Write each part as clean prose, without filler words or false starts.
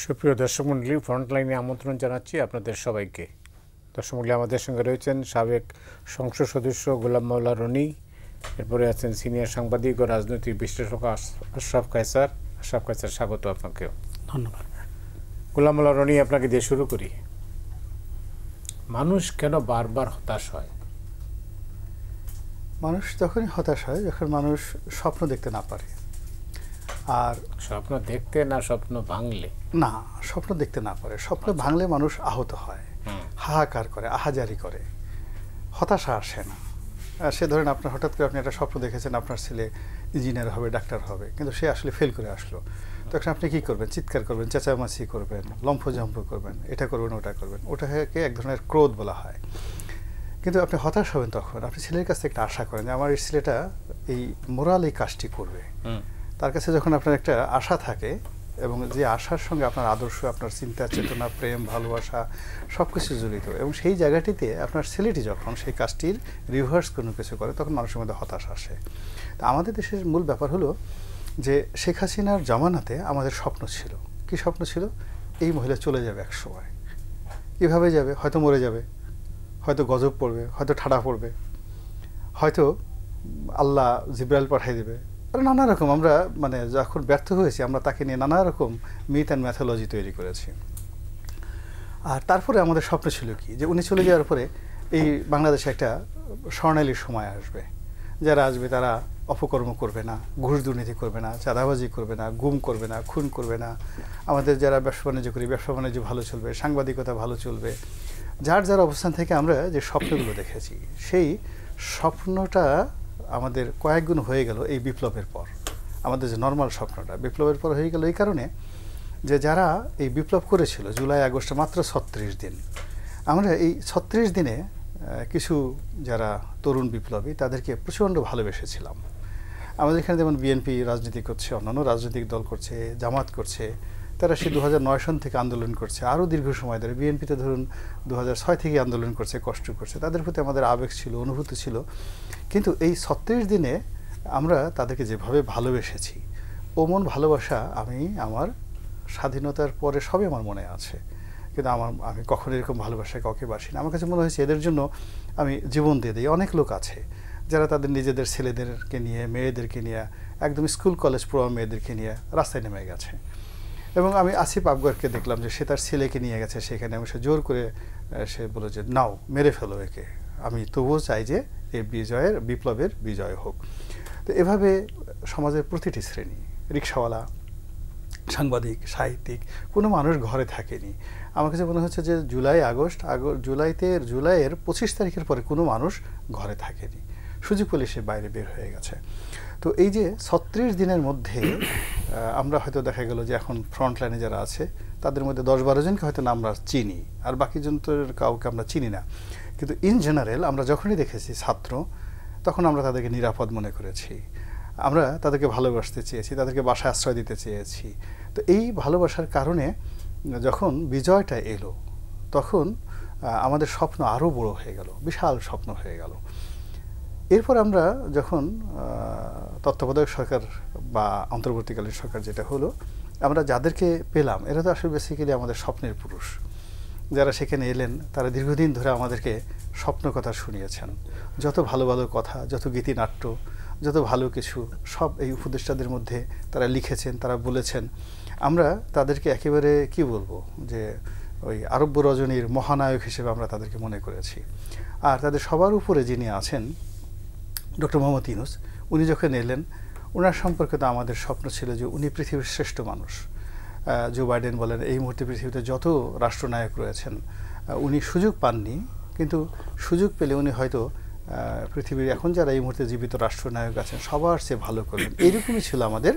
সুপ্রিয় দর্শক মণ্ডলী, ফ্রন্টলাইনে আমন্ত্রণ জানাচ্ছি আপনাদের সবাইকে। দর্শক মণ্ডলী, আমাদের সঙ্গে রয়েছেন সাবেক সংসদ সদস্য গোলাম মাওলা রনি, এরপরে আছেন সিনিয়র সাংবাদিক ও রাজনৈতিক বিশ্লেষক আশরাফ কায়সার। আশরাফ কায়সার, স্বাগত আপনাকেও। ধন্যবাদ। গোলাম মাওলা রনি, আপনাকে দিয়ে শুরু করি। মানুষ কেন বারবার হতাশ হয়? মানুষ তখনই হতাশ হয় যখন মানুষ স্বপ্ন দেখতে না পারে। আর স্বপ্ন দেখতে না স্বপ্ন ভাঙলে? না, স্বপ্ন দেখতে না পারে। স্বপ্ন ভাঙলে মানুষ আহত হয়, হাহাকার করে, আহাজারি করে, হতাশা আসে না। সে ধরেন আপনার হঠাৎ করে আপনি একটা স্বপ্ন দেখেছেন আপনার ছেলে ইঞ্জিনিয়ার হবে, ডাক্তার হবে, কিন্তু সে আসলে ফেল করে আসলো। তখন আপনি কী করবেন? চিৎকার করবেন, চেঁচামেচি করবেন, লম্ফঝম্প করবেন, এটা করবেন, ওটা করবেন। ওটাকে এক ধরনের ক্রোধ বলা হয়। কিন্তু আপনি হতাশ হবেন তখন আপনি ছেলের কাছে একটা আশা করেন যে আমার এই ছেলেটা এই মোরাল এই কাজটি করবে। তার কাছে যখন আপনার একটা আশা থাকে এবং যে আশার সঙ্গে আপনার আদর্শ, আপনার চিন্তা চেতনা, প্রেম, ভালোবাসা সব কিছু জড়িত, এবং সেই জায়গাটিতে আপনার ছেলেটি যখন সেই কাজটির রিভার্স কোনো কিছু করে, তখন মানুষের মধ্যে হতাশ আসে। তা আমাদের দেশের মূল ব্যাপার হলো যে শেখ হাসিনার জামানাতে আমাদের স্বপ্ন ছিল। কি স্বপ্ন ছিল? এই মহিলা চলে যাবে এক সময়। কীভাবে যাবে? হয়তো মরে যাবে, হয়তো গজব পড়বে, হয়তো ঠাডা পড়বে, হয়তো আল্লাহ জিব্রাইল পাঠিয়ে দেবে। নানা রকম আমরা যখন ব্যর্থ হয়েছি আমরা তাকে নিয়ে নানা রকম মিথ অ্যান্ড ম্যাথোলজি তৈরি করেছি। আর তারপরে আমাদের স্বপ্ন ছিল কি, যে উনি চলে যাওয়ার পরে এই বাংলাদেশে একটা স্বর্ণালী সময় আসবে। যারা আসবে তারা অপকর্ম করবে না, ঘুষ দুর্নীতি করবে না, চাঁদাবাজি করবে না, গুম করবে না, খুন করবে না। আমাদের যারা ব্যবসা বাণিজ্য করি, ব্যবসা বাণিজ্য ভালো চলবে, সাংবাদিকতা ভালো চলবে। যার যার অবস্থান থেকে আমরা যে স্বপ্নগুলো দেখেছি, সেই স্বপ্নটা আমাদের কয়েক গুণ হয়ে গেল এই বিপ্লবের পর। আমাদের যে নর্মাল স্বপ্নটা বিপ্লবের পর হয়ে গেল এই কারণে যে যারা এই বিপ্লব করেছিল জুলাই আগস্টে মাত্র ৩৬ দিন, আমরা এই ৩৬ দিনে কিছু যারা তরুণ বিপ্লবী তাদেরকে প্রচণ্ড ভালোবেসেছিলাম। আমাদের এখানে যেমন বিএনপি রাজনীতি করছে, অন্যান্য রাজনৈতিক দল করছে, জামাত করছে, তারা সে ২০০৯ সন থেকে আন্দোলন করছে, আরও দীর্ঘ সময় ধরে। বিএনপিতে ধরুন ২০০৬ থেকে আন্দোলন করছে, কষ্ট করছে। তাদের প্রতি আমাদের আবেগ ছিল, অনুভূতি ছিল। কিন্তু এই ৩৬ দিনে আমরা তাদেরকে যেভাবে ভালোবেসেছি, ওমন ভালোবাসা আমি আমার স্বাধীনতার পরে সবই আমার মনে আছে। কিন্তু আমি কখনো এরকম ভালোবাসা কাউকে বাসি না। আমার কাছে মনে হয়েছে এদের জন্য আমি জীবন দিয়ে দিই। অনেক লোক আছে যারা তাদের নিজেদের ছেলেদেরকে নিয়ে, মেয়েদেরকে নিয়ে, একদম স্কুল কলেজ পড়ুয়া মেয়েদেরকে নিয়ে রাস্তায় নেমে গেছে। এবং আমি আসিফ আফগারকে দেখলাম যে সে তার ছেলেকে নিয়ে গেছে সেখানে, এবং সে জোর করে সে বলে যে নাও, মেরে ফেলো একে, আমি তবুও চাই যে এই বিপ্লবের বিজয় হোক। তো এভাবে সমাজের প্রতিটি শ্রেণী, রিকশাওয়ালা, সাংবাদিক, সাহিত্যিক, কোনো মানুষ ঘরে থাকেনি। আমার কাছে মনে হচ্ছে যে জুলাইয়ের ২৫ তারিখের পরে কোনো মানুষ ঘরে থাকেনি। সুযোগ পেলে সে বাইরে বের হয়ে গেছে। তো এই যে ৩৬ দিনের মধ্যে আমরা হয়তো দেখা গেল যে এখন ফ্রন্ট লাইনে যারা আছে তাদের মধ্যে ১০-১২ জনকে হয়তো আমরা চিনি, আর বাকি জনদের কাউকে আমরা চিনি না। কিন্তু ইন জেনারেল আমরা যখনই দেখেছি ছাত্র, তখন আমরা তাদেরকে নিরাপদ মনে করেছি, আমরা তাদেরকে ভালোবাসতে চেয়েছি, তাদেরকে বাসায় আশ্রয় দিতে চেয়েছি। তো এই ভালোবাসার কারণে যখন বিজয়টা এলো, তখন আমাদের স্বপ্ন আরও বড় হয়ে গেল, বিশাল স্বপ্ন হয়ে গেল। এরপর আমরা যখন তত্ত্বাবধায়ক সরকার বা অন্তর্বর্তীকালীন সরকার যেটা হলো, আমরা যাদেরকে পেলাম এরা তো আসলে বেসিক্যালি আমাদের স্বপ্নের পুরুষ। যারা সেখানে এলেন তারা দীর্ঘদিন ধরে আমাদেরকে স্বপ্ন কথা শুনিয়েছেন। যত ভালো ভালো কথা, যত গীতিনাট্য, যত ভালো কিছু সব এই উপদেষ্টাদের মধ্যে তারা লিখেছেন, তারা বলেছেন। আমরা তাদেরকে একেবারে কি বলবো, যে ওই আরব্য রজনীর মহানায়ক হিসেবে আমরা তাদেরকে মনে করেছি। আর তাদের সবার উপরে যিনি আছেন ডক্টর মোহাম্মদ ইউনূস, উনি যখন এলেন, ওনার সম্পর্কে তো আমাদের স্বপ্ন ছিল যে উনি পৃথিবীর শ্রেষ্ঠ মানুষ। জো বাইডেন বলেন, এই মুহূর্তে পৃথিবীতে যত রাষ্ট্রনায়ক রয়েছেন উনি সুযোগ পাননি, কিন্তু সুযোগ পেলে উনি হয়তো পৃথিবীর এখন যারা এই মুহূর্তে জীবিত রাষ্ট্রনায়ক আছেন সবার চেয়ে ভালো করবেন। এইরকমই ছিল আমাদের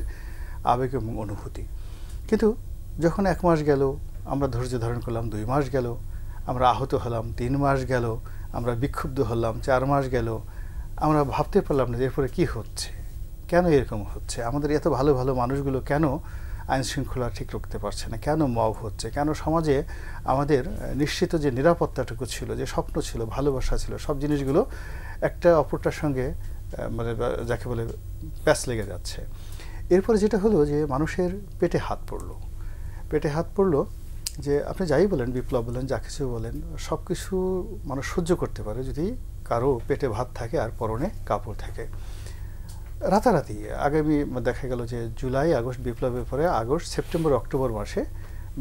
আবেগ এবং অনুভূতি। কিন্তু যখন ১ মাস গেল, আমরা ধৈর্য ধারণ করলাম, ২ মাস গেল, আমরা আহত হলাম, ৩ মাস গেল, আমরা বিক্ষুব্ধ হলাম, ৪ মাস গেল, আমরা ভাবতে পারলাম না যে এরপরে কী হচ্ছে, কেন এরকম হচ্ছে, আমাদের এত ভালো ভালো মানুষগুলো কেন আইন শৃঙ্খলা ঠিক রাখতে পারছে না, কেন মব হচ্ছে, কেন সমাজে আমাদের নিশ্চিত যে নিরাপত্তাটুকু ছিল, যে স্বপ্ন ছিল, ভালোবাসা ছিল, সব জিনিসগুলো একটা অপরটার সঙ্গে যাকে বলে প্যাচ লেগে যাচ্ছে। এরপরে যেটা হলো যে মানুষের পেটে হাত পড়লো। পেটে হাত পড়লো যে আপনি যাই বলেন, বিপ্লব বলেন, যা কিছু বলেন, সব কিছু মানুষ সহ্য করতে পারে যদি কারো পেটে ভাত থাকে আর পরনে কাপড় থাকে। রাতারাতি আগামী দেখা গেল যে জুলাই আগস্ট বিপ্লবের পরে আগস্ট সেপ্টেম্বর অক্টোবর মাসে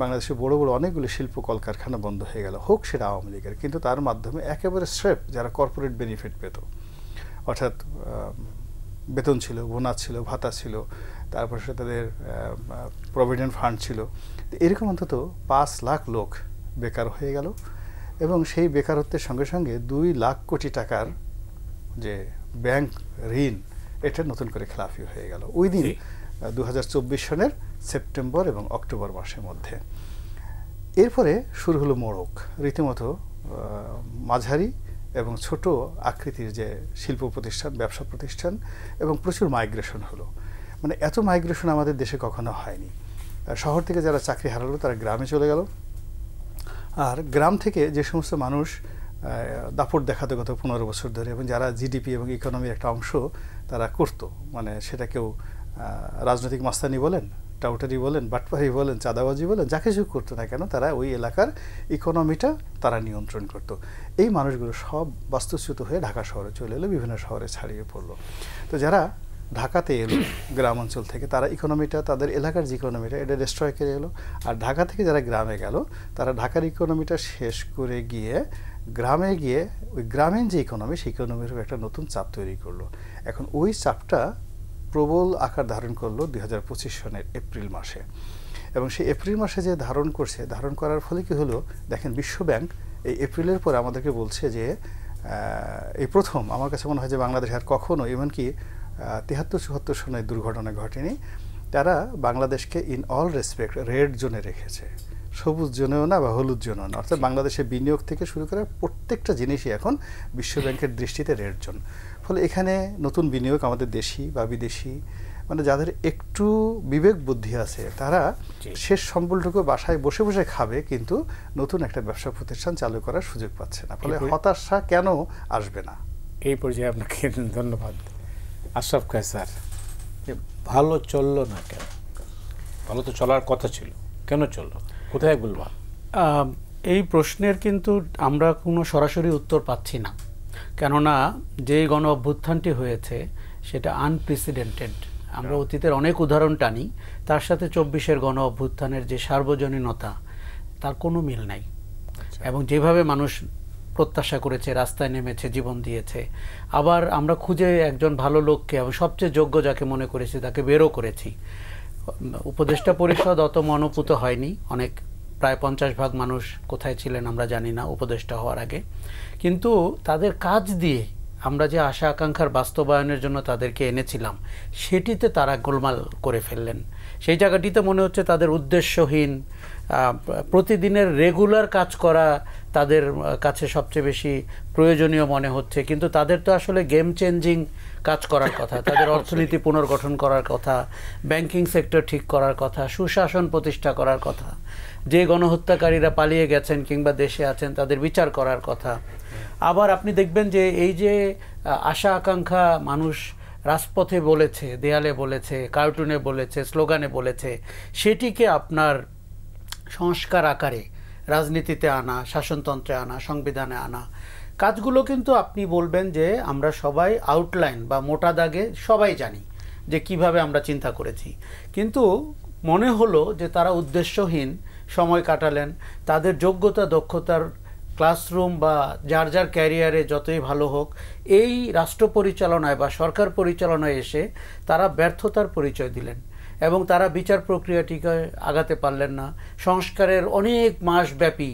বাংলাদেশে বড় বড় অনেকগুলো শিল্প কলকারখানা বন্ধ হয়ে গেল, হোক সেটা আওয়ামী লীগের, কিন্তু তার মাধ্যমে একেবারে স্রেফ যারা কর্পোরেট বেনিফিট পেত, অর্থাৎ বেতন ছিল, বোনাস ছিল, ভাতা ছিল, তারপর সে তাদের প্রভিডেন্ট ফান্ড ছিল, এরকম অন্তত 5 লাখ লোক বেকার হয়ে গেল। এবং সেই বেকারত্বের সঙ্গে সঙ্গে 2 লাখ কোটি টাকার যে ব্যাংক ঋণ, এটা নতুন করে খেলাফি হয়ে গেল ওই দিন 2024 সনের সেপ্টেম্বর এবং অক্টোবর মাসের মধ্যে। এরপরে শুরু হলো মোড়ক, রীতিমতো মাঝারি এবং ছোট আকৃতির যে শিল্প প্রতিষ্ঠান, ব্যবসা প্রতিষ্ঠান, এবং প্রচুর মাইগ্রেশন হলো। মানে এত মাইগ্রেশন আমাদের দেশে কখনো হয়নি। শহর থেকে যারা চাকরি হারালো তারা গ্রামে চলে গেল, আর গ্রাম থেকে যে সমস্ত মানুষ দাপট দেখাতে গত 15 বছর ধরে এবং যারা জিডিপি এবং ইকোনমির একটা অংশ তারা করতো, মানে সেটা কেউ রাজনৈতিক মাস্তানি বলেন, টাউটারি বলেন, বাটপারি বলেন, চাঁদাবাজি বলেন, যা কিছু করতো না কেন, তারা ওই এলাকার ইকোনমিটা তারা নিয়ন্ত্রণ করত। এই মানুষগুলো সব বাস্তুচ্যুত হয়ে ঢাকা শহরে চলে এলো, বিভিন্ন শহরে ছাড়িয়ে পড়লো। তো যারা ঢাকাতে এলো গ্রাম অঞ্চল থেকে, তারা ইকোনমিটা, তাদের এলাকার যে ইকোনমিটা, এটা ডিস্ট্রয় করে এলো। আর ঢাকা থেকে যারা গ্রামে গেল, তারা ঢাকার ইকোনমিটা শেষ করে গিয়ে গ্রামে গিয়ে ওই গ্রামীণ যে ইকোনমি, সেই ইকোনমির একটা নতুন চাপ তৈরি করলো। এখন ওই চাপটা প্রবল আকার ধারণ করলো 2025 সনের এপ্রিল মাসে। এবং সেই এপ্রিল মাসে যে ধারণ করছে, ধারণ করার ফলে কি হলো দেখেন, বিশ্বব্যাংক এই এপ্রিলের পরে আমাদেরকে বলছে যে এই প্রথম আমার কাছে মনে হয় যে বাংলাদেশ আর কখনো এমনকি 73-74 সনের দুর্ঘটনা ঘটেনি। তারা বাংলাদেশকে ইন অল রেসপেক্ট রেড জোনে রেখেছে, সবুজ জোনেও না বা হলুদ জোনেও না। অর্থাৎ বাংলাদেশের বিনিয়োগ থেকে শুরু করে প্রত্যেকটা জিনিসই এখন বিশ্বব্যাংকের দৃষ্টিতে রেড জোন। ফলে এখানে নতুন বিনিয়োগ আমাদের দেশি বা বিদেশি, মানে যাদের একটু বিবেক বুদ্ধি আছে, তারা শেষ সম্বলটুকু বাসায় বসে বসে খাবে, কিন্তু নতুন একটা ব্যবসা প্রতিষ্ঠান চালু করার সুযোগ পাচ্ছে না। ফলে হতাশা কেন আসবে না? এই পর্যায়ে আপনাকে ধন্যবাদ। আশরাফ কায়সার, ভালো চললো না কেন? ভালো তো চলার কথা ছিল, কেন চললো, কোথায় বলবা? এই প্রশ্নের কিন্তু আমরা কোনো সরাসরি উত্তর পাচ্ছি না, কেননা যেই গণ অভ্যুত্থানটি হয়েছে সেটা আনপ্রেসিডেন্টেড। আমরা অতীতের অনেক উদাহরণ টানি, তার সাথে 24-এর গণ অভ্যুত্থানের যে সার্বজনীনতা, তার কোনো মিল নাই। এবং যেভাবে মানুষ প্রত্যাশা করেছে, রাস্তায় নেমেছে, জীবন দিয়েছে, আবার আমরা খুঁজে একজন ভালো লোককে এবং সবচেয়ে যোগ্য যাকে মনে করেছি তাকে বেরও করেছি। উপদেষ্টা পরিষদ অত মনোপুত হয়নি, অনেক প্রায় 50% মানুষ কোথায় ছিলেন আমরা জানি না উপদেষ্টা হওয়ার আগে। কিন্তু তাদের কাজ দিয়ে আমরা যে আশা আকাঙ্ক্ষার বাস্তবায়নের জন্য তাদেরকে এনেছিলাম, সেটিতে তারা গোলমাল করে ফেললেন। সেই জায়গাটিতে মনে হচ্ছে তাদের উদ্দেশ্যহীন, প্রতিদিনের রেগুলার কাজ করা তাদের কাছে সবচেয়ে বেশি প্রয়োজনীয় মনে হচ্ছে। কিন্তু তাদের তো আসলে গেম চেঞ্জিং কাজ করার কথা, তাদের অর্থনীতি পুনর্গঠন করার কথা, ব্যাংকিং সেক্টর ঠিক করার কথা, সুশাসন প্রতিষ্ঠা করার কথা, যে গণহত্যাকারীরা পালিয়ে গেছেন কিংবা দেশে আছেন তাদের বিচার করার কথা। আবার আপনি দেখবেন যে এই যে আশা আকাঙ্ক্ষা মানুষ রাজপথে বলেছে, দেয়ালে বলেছে, কার্টুনে বলেছে, স্লোগানে বলেছে, সেটিকে আপনার সংস্কার আকারে রাজনীতিতে আনা, শাসনতন্ত্রে আনা, সংবিধানে আনা, কাজগুলো কিন্তু আপনি বলবেন যে আমরা সবাই আউটলাইন বা মোটা দাগে সবাই জানি যে কিভাবে আমরা চিন্তা করেছি। কিন্তু মনে হলো যে তারা উদ্দেশ্যহীন সময় কাটালেন। তাদের যোগ্যতা দক্ষতার ক্লাসরুম বা যার যার ক্যারিয়ারে যতই ভালো হোক, এই রাষ্ট্র পরিচালনায় বা সরকার পরিচালনায় এসে তারা ব্যর্থতার পরিচয় দিলেন এবং তারা বিচার প্রক্রিয়াটিকে আগাতে পারলেন না। সংস্কারের অনেক মাসব্যাপী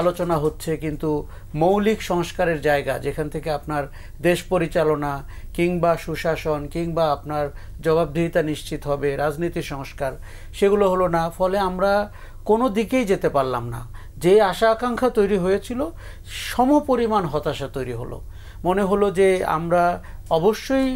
আলোচনা হচ্ছে, কিন্তু মৌলিক সংস্কারের জায়গা যেখান থেকে আপনার দেশ পরিচালনা কিংবা সুশাসন কিংবা আপনার জবাবদিহিতা নিশ্চিত হবে, রাজনীতি সংস্কার, সেগুলো হলো না। ফলে আমরা কোনো দিকেই যেতে পারলাম না। যে আশা আকাঙ্ক্ষা তৈরি হয়েছিল সমপরিমাণ হতাশা তৈরি হলো। মনে হলো যে আমরা অবশ্যই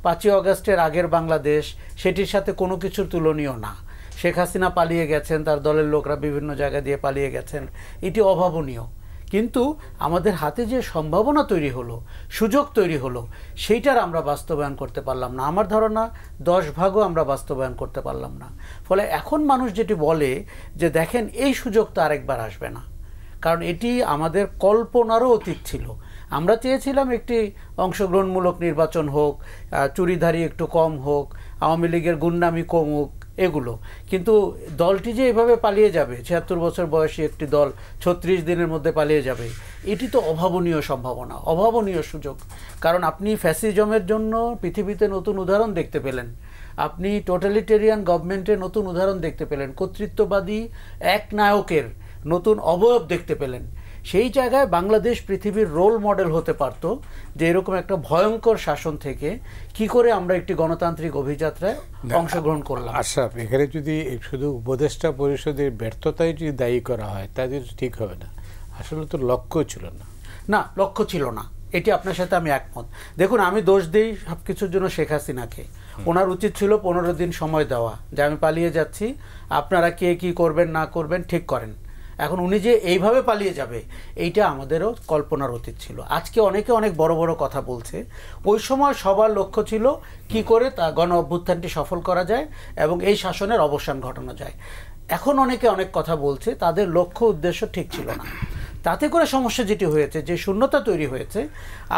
5ই আগস্টের আগের বাংলাদেশ, সেটির সাথে কোনো কিছুর তুলনীয় না। শেখ হাসিনা পালিয়ে গেছেন, তার দলের লোকরা বিভিন্ন জায়গা দিয়ে পালিয়ে গেছেন, এটি অভাবনীয়। কিন্তু আমাদের হাতে যে সম্ভাবনা তৈরি হলো, সুযোগ তৈরি হলো, সেইটার আমরা বাস্তবায়ন করতে পারলাম না। আমার ধারণা 10 ভাগও আমরা বাস্তবায়ন করতে পারলাম না। ফলে এখন মানুষ যেটি বলে যে দেখেন এই সুযোগ তো আরেকবার আসবে না, কারণ এটি আমাদের কল্পনারও অতীত ছিল। আমরা চেয়েছিলাম একটি অংশগ্রহণমূলক নির্বাচন হোক, চুরিধারি একটু কম হোক, আওয়ামী লীগের গুন্ডামি কমুক, এগুলো। কিন্তু দলটি যে এভাবে পালিয়ে যাবে, 76 বছর বয়সী একটি দল 36 দিনের মধ্যে পালিয়ে যাবে, এটি তো অভাবনীয় সম্ভাবনা, অভাবনীয় সুযোগ। কারণ আপনি ফ্যাসিজমের জন্য পৃথিবীতে নতুন উদাহরণ দেখতে পেলেন, আপনি টোটালিটেরিয়ান গভর্নমেন্টের নতুন উদাহরণ দেখতে পেলেন, কর্তৃত্ববাদী এক নায়কের নতুন অবয়ব দেখতে পেলেন। সেই জায়গায় বাংলাদেশ পৃথিবীর রোল মডেল হতে পারত যে এরকম একটা ভয়ঙ্কর শাসন থেকে কি করে আমরা একটি গণতান্ত্রিক অভিযাত্রায় অংশগ্রহণ করলাম। আশরাফ, এখানে যদি শুধু উপদেষ্টা পরিষদের ব্যর্থতাই যদি দায়ী করা হয় তাহলে ঠিক হবে না। আসলে তো লক্ষ্য ছিল না। না, লক্ষ্য ছিল না, এটি আপনার সাথে আমি একমত। দেখুন, আমি দোষ দিই সব কিছুর জন্য শেখ হাসিনাকে। ওনার উচিত ছিল 15 দিন সময় দেওয়া, যে আমি পালিয়ে যাচ্ছি, আপনারা কে কী করবেন না করবেন ঠিক করেন। এখন উনি যে এইভাবে পালিয়ে যাবে, এইটা আমাদেরও কল্পনার অতীত ছিল। আজকে অনেকে অনেক বড় বড় কথা বলছে, ওই সময় সবার লক্ষ্য ছিল কি করে তা গণ অভ্যুত্থানটি সফল করা যায় এবং এই শাসনের অবসান ঘটানো যায়। এখন অনেকে অনেক কথা বলছে, তাদের লক্ষ্য উদ্দেশ্য ঠিক ছিল না। তাতে করে সমস্যা যেটি হয়েছে, যে শূন্যতা তৈরি হয়েছে,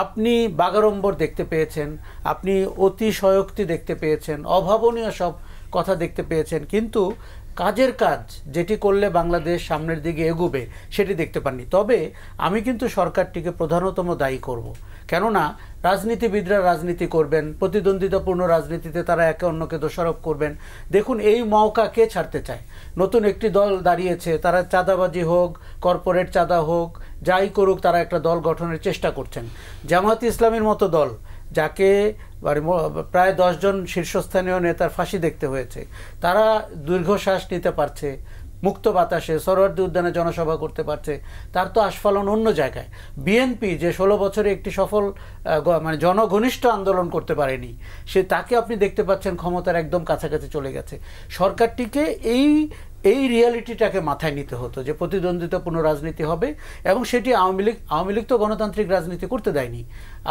আপনি বাগাড়ম্বর দেখতে পেয়েছেন, আপনি অতিশয়োক্তি দেখতে পেয়েছেন, অভাবনীয় সব কথা দেখতে পেয়েছেন, কিন্তু কাজের কাজ যেটি করলে বাংলাদেশ সামনের দিকে এগোবে সেটি দেখতে পাননি। তবে আমি কিন্তু সরকারটিকে প্রধানতম দায়ী করব, কেননা রাজনীতিবিদরা রাজনীতি করবেন, প্রতিদ্বন্দ্বিতাপূর্ণ রাজনীতিতে তারা একে অন্যকে দোষারোপ করবেন। দেখুন, এই মৌকা কে ছাড়তে চায়? নতুন একটি দল দাঁড়িয়েছে, তারা চাঁদাবাজি হোক, কর্পোরেট চাঁদা হোক, যাই করুক, তারা একটা দল গঠনের চেষ্টা করছেন। জামায়াত ইসলামীর মতো দল, যাকে প্রায় 10 জন শীর্ষস্থানীয় নেতার ফাঁসি দেখতে হয়েছে, তারা দীর্ঘশ্বাস নিতে পারছে, মুক্ত বাতাসে সরোয়ার্দী উদ্যানে জনসভা করতে পারছে, তার তো আস্ফালন অন্য জায়গায়। বিএনপি যে 16 বছরে একটি সফল জনঘনিষ্ঠ আন্দোলন করতে পারেনি, তাকে আপনি দেখতে পাচ্ছেন ক্ষমতার একদম কাছাকাছি চলে গেছে। সরকারটিকে এই রিয়ালিটিটাকে মাথায় নিতে হতো যে প্রতিদ্বন্দ্বিতাপূর্ণ রাজনীতি হবে, এবং সেটি আওয়ামী লীগ তো গণতান্ত্রিক রাজনীতি করতে দেয়নি।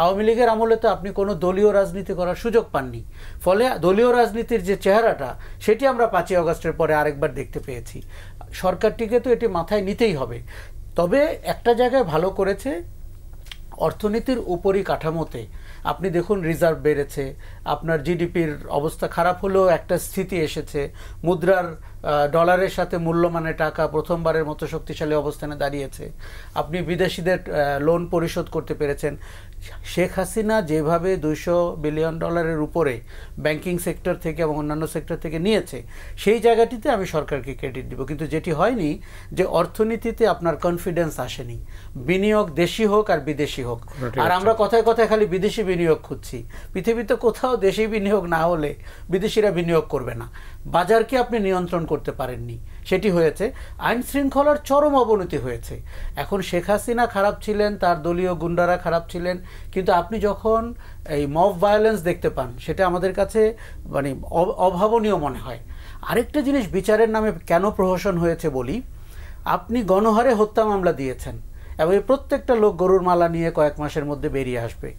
আওয়ামী লীগের আমলে তো আপনি কোনো দলীয় রাজনীতি করার সুযোগ পাননি। ফলে দলীয় রাজনীতির যে চেহারাটা, সেটি আমরা 5ই আগস্টের পরে আরেকবার দেখতে পেয়েছি। সরকারটিকে তো এটি মাথায় নিতেই হবে। তবে একটা জায়গায় ভালো করেছে, অর্থনীতির উপরই কাঠামোতে আপনি দেখুন রিজার্ভ বেড়েছে, আপনার জিডিপির অবস্থা খারাপ হলেও একটা স্থিতি এসেছে, মুদ্রার ডলারের সাথে মূল্যমানের টাকা প্রথমবারের মতো শক্তিশালী অবস্থানে দাঁড়িয়েছে, আপনি বিদেশিদের লোন পরিশোধ করতে পেরেছেন। শেখ হাসিনা যেভাবে $200 বিলিয়ন উপরে ব্যাংকিং সেক্টর থেকে এবং অন্যান্য সেক্টর থেকে নিয়েছে, সেই জায়গাটিতে আমি সরকারকে ক্রেডিট দিব। কিন্তু যেটি হয়নি, যে অর্থনীতিতে আপনার কনফিডেন্স আসেনি। বিনিয়োগ দেশি হোক আর বিদেশি হোক, আর আমরা কথায় কথায় খালি বিদেশি বিনিয়োগ খুঁজছি। পৃথিবীতে কোথাও দেশি বিনিয়োগ না হলে বিদেশিরা বিনিয়োগ করবে না। বাজারকে আপনি নিয়ন্ত্রণ করতে পারেননি, সেটি হয়েছে। আইন শৃঙ্খলার চরম অবনতি হয়েছে। এখন শেখ হাসিনা খারাপ ছিলেন, তার দলীয় গুন্ডারা খারাপ ছিলেন, কিন্তু আপনি যখন এই মব ভায়োলেন্স দেখতে পান, সেটা আমাদের কাছে অভাবনীয় মনে হয়। আরেকটা জিনিস, বিচারের নামে কেন প্রহসন হয়েছে বলি। আপনি গণহারে হত্যা মামলা দিয়েছেন, এবং এই প্রত্যেকটা লোক গরুর মালা নিয়ে কয়েক মাসের মধ্যে বেরিয়ে আসবে,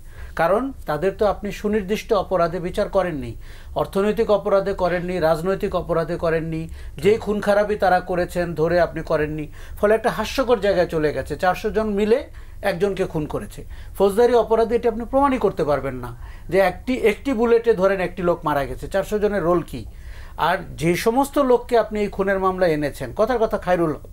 কারণ তাদের তো আপনি সুনির্দিষ্ট অপরাধে বিচার করেননি, অর্থনৈতিক অপরাধে করেননি, রাজনৈতিক অপরাধে করেননি, যে খুন খারাপি তারা করেছেন ধরে আপনি করেননি। ফলে একটা হাস্যকর জায়গায় চলে গেছে। 400 জন মিলে একজনকে খুন করেছে। ফৌজদারি অপরাধে এটি আপনি প্রমাণই করতে পারবেন না, যে একটি বুলেটে ধরেন একটি লোক মারা গেছে, 400 জনের রোল কি? আর যে সমস্ত লোককে আপনি এই খুনের মামলা এনেছেন, কথার কথা খায়রুল হক,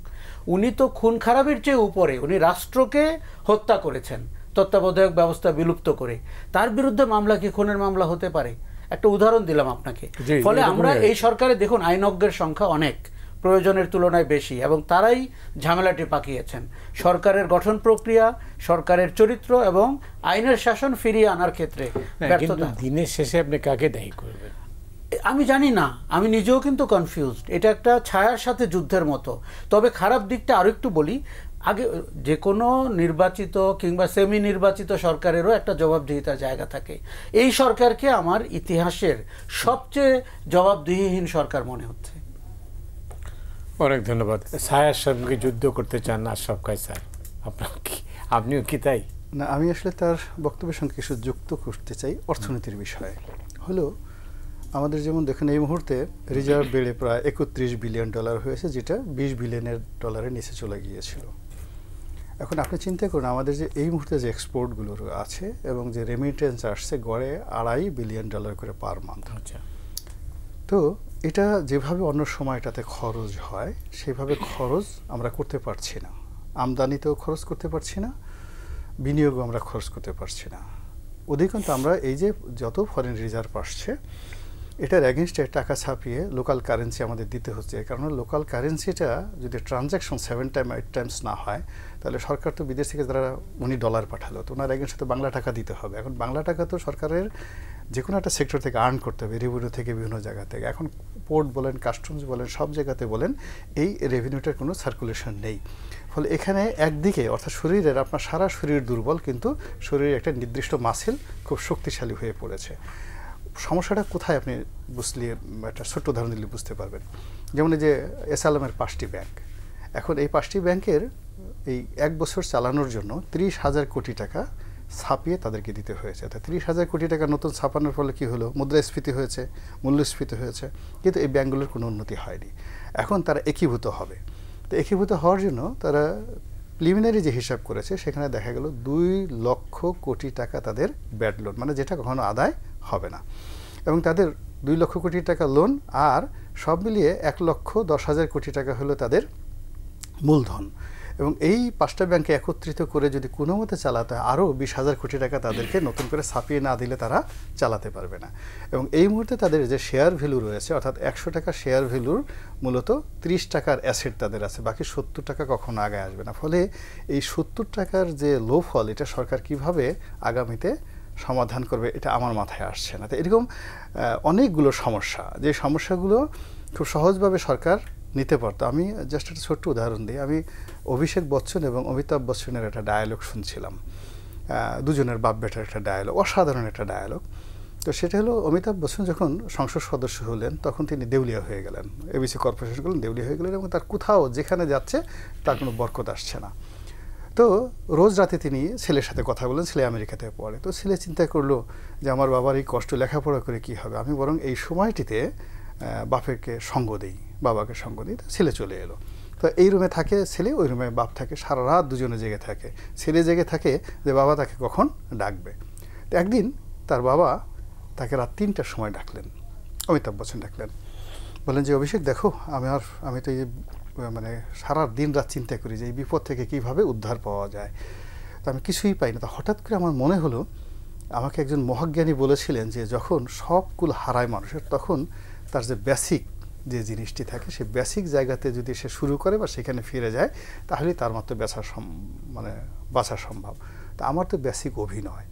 উনি তো খুন খারাপের চেয়ে উপরে, উনি রাষ্ট্রকে হত্যা করেছেন তত্ত্বাবধায়ক ব্যবস্থা বিলুপ্ত করে। তার বিরুদ্ধে মামলা কি খুনের মামলা হতে পারে? একটা উদাহরণ দিলাম আপনাকে। ফলে আমরা এই সরকারে দেখুন আইনজ্ঞের সংখ্যা অনেক, প্রয়োজনের তুলনায় বেশি, এবং তারাই ঝামেলাটি পাকিয়েছেন। সরকারের গঠন প্রক্রিয়া, সরকারের চরিত্র এবং আইনের শাসন ফিরিয়ে আনার ক্ষেত্রে ব্যর্থতা। দিনের শেষে আপনি কাকে দায়ী করবেন? আমি জানি না, আমি নিজেও কিন্তু কনফিউজড। এটা একটা ছায়ার সাথে যুদ্ধের মতো। তবে খারাপ দিকটা আরও একটু বলি। আগে যে কোনো নির্বাচিত কিংবা সেমি নির্বাচিত সরকারেরও একটা জবাবদিহিতার জায়গা থাকে। এই সরকারকে আমার ইতিহাসের সবচেয়ে জবাবদিহিহীন সরকার মনে হচ্ছে। অনেক ধন্যবাদ। ছায়ার সঙ্গে যুদ্ধ করতে চান আশরাফ কায়সার। আপনিও কি তাই? না, আমি আসলে তার বক্তব্যের সঙ্গে কিছু যুক্ত করতে চাই অর্থনীতির বিষয়ে। হলো আমাদের যেমন দেখুন এই মুহূর্তে রিজার্ভ বেড়ে প্রায় $31 বিলিয়ন হয়েছে, যেটা $20 বিলিয়নের নিচে চলে গিয়েছিল। এখন আপনি চিন্তা করুন আমাদের যে এই মুহূর্তে যে এক্সপোর্টগুলো আছে এবং যে রেমিটেন্স আসছে গড়ে $2.5 বিলিয়ন করে পার মান্থ। আচ্ছা, তো এটা যেভাবে অন্য সময়টাতে খরচ হয় সেভাবে খরচ আমরা করতে পারছি না, আমদানিতেও খরচ করতে পারছি না, বিনিয়োগও আমরা খরচ করতে পারছি না। অধিকাংশ আমরা এই যে যত ফরেন রিজার্ভ আসছে এটার এগেনস্টে টাকা ছাপিয়ে লোকাল কারেন্সি আমাদের দিতে হচ্ছে। কারণ লোকাল কারেন্সিটা যদি ট্রানজ্যাকশন 7 টাইম 8 টাইমস না হয় তাহলে সরকার তো বিদেশ থেকে যারা উনি ডলার পাঠালো তো ওনার এগেনস্টে তো বাংলা টাকা দিতে হবে। এখন বাংলা টাকা তো সরকারের যে কোনো একটা সেক্টর থেকে আর্ন করতে হবে, রেভিনিউ থেকে বিভিন্ন জায়গা থেকে। এখন পোর্ট বলেন, কাস্টমস বলেন, সব জায়গাতে বলেন এই রেভিনিউটার কোনো সার্কুলেশন নেই। ফলে এখানে একদিকে অর্থাৎ শরীরের আপনার সারা শরীর দুর্বল, কিন্তু শরীরের একটা নির্দিষ্ট মাসেল খুব শক্তিশালী হয়ে পড়েছে। সমস্যাটা কোথায় আপনি বুঝলে একটা ছোট্ট উদাহরণ দিলে বুঝতে পারবেন। যেমন এই যে এসআলএমের 5টি ব্যাংক, এখন এই 5টি ব্যাংকের এই 1 বছর চালানোর জন্য 30,000 কোটি টাকা ছাপিয়ে তাদেরকে দিতে হয়েছে। অর্থাৎ 30,000 কোটি টাকা নতুন ছাপানোর ফলে কি হলো, মুদ্রাস্ফীতি হয়েছে, মূল্যস্ফীতি হয়েছে, কিন্তু এই ব্যাংকগুলোর কোনো উন্নতি হয়নি। এখন তারা একীভূত হবে। তো একীভূত হওয়ার জন্য তারা প্রিলিমিনারি যে হিসাব করেছে সেখানে দেখা গেল 2 লক্ষ কোটি টাকা তাদের ব্যাড লোন, মানে যেটা কখনো আদায় হবে না। এবং তাদের 2 লক্ষ কোটি টাকা লোন আর সব মিলিয়ে 1,10,000 কোটি টাকা হলো তাদের মূলধন। এবং এই 5টা ব্যাংকে একত্রিত করে যদি কোনো মতে চালাতে হয় আরও 20,000 কোটি টাকা তাদেরকে নতুন করে ছাপিয়ে না দিলে তারা চালাতে পারবে না। এবং এই মুহূর্তে তাদের যে শেয়ার ভ্যালু রয়েছে অর্থাৎ 100 টাকা শেয়ার ভ্যালুর মূলত 30 টাকার অ্যাসেট তাদের আছে, বাকি 70 টাকা কখনো আগে আসবে না। ফলে এই 70 টাকার যে লো ফল এটা সরকার কিভাবে আগামীতে সমাধান করবে এটা আমার মাথায় আসছে না। তো এরকম অনেকগুলো সমস্যা, যে সমস্যাগুলো খুব সহজভাবে সরকার নিতে পারতো। আমি জাস্ট একটা ছোট্ট উদাহরণ দিই। আমি অভিষেক বচ্চন এবং অমিতাভ বচ্চনের একটা ডায়ালগ শুনছিলাম, দুজনের বাপ বেটার একটা ডায়ালগ, অসাধারণ একটা ডায়ালগ। তো সেটা হলো অমিতাভ বচ্চন যখন সংসদ সদস্য হলেন তখন তিনি দেউলিয়া হয়ে গেলেন, এবিসি কর্পোরেশন করলেন, দেউলিয়া হয়ে গেলেন এবং তার কোথাও যেখানে যাচ্ছে তার কোনো বরকত আসছে না। তো রোজ রাতে তিনি ছেলের সাথে কথা বলেন, ছেলে আমেরিকাতে পড়ে। তো ছেলে চিন্তা করলো যে আমার বাবার এই কষ্ট, লেখাপড়া করে কি হবে, আমি বরং এই সময়টিতে বাপেরকে সঙ্গ দিই, বাবাকে সঙ্গ দিই। তো ছেলে চলে এলো। তো এই রুমে থাকে ছেলে, ওই রুমে বাপ থাকে, সারা রাত দুজনে জেগে থাকে। ছেলে জেগে থাকে যে বাবা তাকে কখন ডাকবে। তো একদিন তার বাবা তাকে রাত 3টার সময় ডাকলেন, অমিতাভ বচ্চন ডাকলেন, বললেন যে অভিষেক দেখো আমি তো এই মানে সারা দিন রাত চিন্তা করি যে এই বিপদ থেকে কিভাবে উদ্ধার পাওয়া যায়, তো আমি কিছুই পাই না। তো হঠাৎ করে আমার মনে হলো আমাকে একজন মহাজ্ঞানী বলেছিলেন যে যখন সব কুল হারায় মানুষের তখন তার যে বেসিক যে জিনিসটি থাকে সেই বেসিক জায়গাতে যদি সে শুরু করে বা সেখানে ফিরে যায় তাহলেই তার মাত্র বাঁচা সম্ভব। তা আমার তো বেসিক অভিনয়,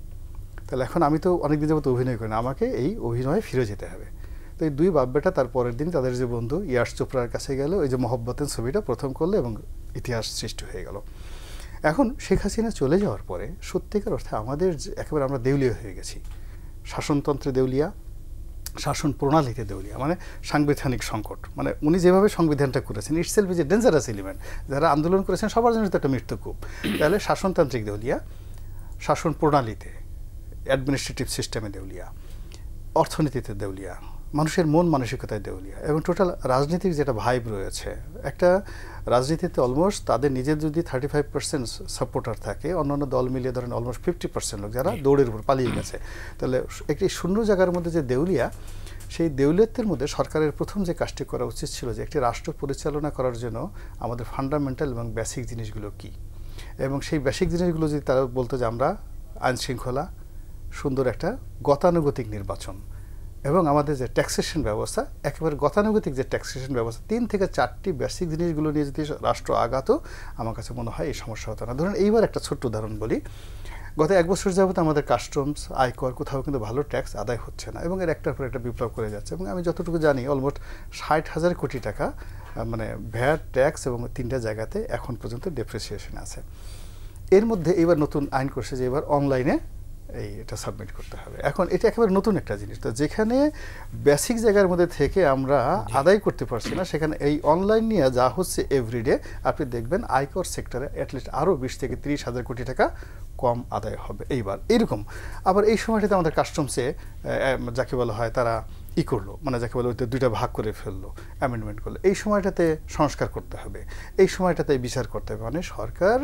তাহলে এখন আমি তো অনেক দিন যাবত অভিনয় করি না, আমাকে এই অভিনয়ে ফিরে যেতে হবে। তো এই 2 বাপ বেটা তার পরের দিন তাদের যে বন্ধু ইয়াশ চোপড়ার কাছে গেল, ওই যে মহব্বতের ছবিটা প্রথম করলো এবং ইতিহাস সৃষ্টি হয়ে গেল। এখন শেখ হাসিনা চলে যাওয়ার পরে সত্যিকার অর্থে আমাদের একেবারে আমরা দেউলিয়া হয়ে গেছি। শাসনতন্ত্রে দেউলিয়া, শাসন প্রণালীতে দেউলিয়া, মানে সাংবিধানিক সংকট। মানে উনি যেভাবে সংবিধানটা করেছেন itself is a dangerous element. যারা আন্দোলন করেছেন সবার জন্য তো একটা মৃত্যুকূপ। তাহলে শাসনতান্ত্রিক দেউলিয়া, শাসন প্রণালীতে, অ্যাডমিনিস্ট্রেটিভ সিস্টেমে দেউলিয়া, অর্থনীতিতে দেউলিয়া, মানুষের মন মানসিকতায় দেউলিয়া, এবং টোটাল রাজনীতির যেটা ভাইব রয়েছে, একটা রাজনীতিতে অলমোস্ট তাদের নিজের যদি 35% সাপোর্টার থাকে, অন্যান্য দল মিলিয়ে ধরেন অলমোস্ট 50% লোক যারা দৌড়ের উপর পালিয়ে গেছে, তাহলে একটি শূন্য জায়গার মধ্যে যে দেউলিয়া, সেই দেউলিয়াত্বের মধ্যে সরকারের প্রথম যে কাজটি করা উচিত ছিল যে একটি রাষ্ট্র পরিচালনা করার জন্য আমাদের ফান্ডামেন্টাল এবং বেসিক জিনিসগুলো কী, এবং সেই বেসিক জিনিসগুলো যদি তারা বলতো যে আমরা আইনশৃঙ্খলা, সুন্দর একটা গতানুগতিক নির্বাচন এবং আমাদের যে ট্যাক্সেশন ব্যবস্থা, একেবারে গতানুগতিক যে ট্যাক্সেশন ব্যবস্থা, 3 থেকে 4টি বেসিক জিনিসগুলো নিয়ে যদি রাষ্ট্র আগাতো আমার কাছে মনে হয় এই সমস্যা হতো না। ধরুন এইবার একটা ছোট্ট উদাহরণ বলি, গত 1 বছর যাবত আমাদের কাস্টমস, আয়কর কোথাও কিন্তু ভালো ট্যাক্স আদায় হচ্ছে না এবং এর একটার পর একটা বিপ্লব করে যাচ্ছে। এবং আমি যতটুকু জানি অলমোস্ট 60,000 কোটি টাকা মানে ভ্যাট, ট্যাক্স এবং 3টা জায়গাতে এখন পর্যন্ত ডেপ্রিসিয়েশন আছে। এর মধ্যে এবার নতুন আইন করছে যে এবার অনলাইনে এটা সাবমিট করতে হবে। এখন এটা একেবারে নতুন একটা জিনিস, তো যেখানে বেসিক জায়গার মধ্যে থেকে আমরা আদায় করতে পারছি না, সেখানে এই অনলাইন নিয়ে যা হচ্ছে এভরিডে, আপনি দেখবেন আয়কর সেক্টরে অ্যাটলিস্ট আরও 20 থেকে 30 হাজার কোটি টাকা কম আদায় হবে এইবার। এরকম আবার এই সময়টাতে আমাদের কাস্টমসে যাকে বলা হয় তারা করলো, মানে যাকে বলে দুইটা ভাগ করে ফেললো, অ্যামেন্ডমেন্ট করলো। এই সময়টাতে সংস্কার করতে হবে, এই সময়টাতে বিচার করতে হবে। মানে সরকার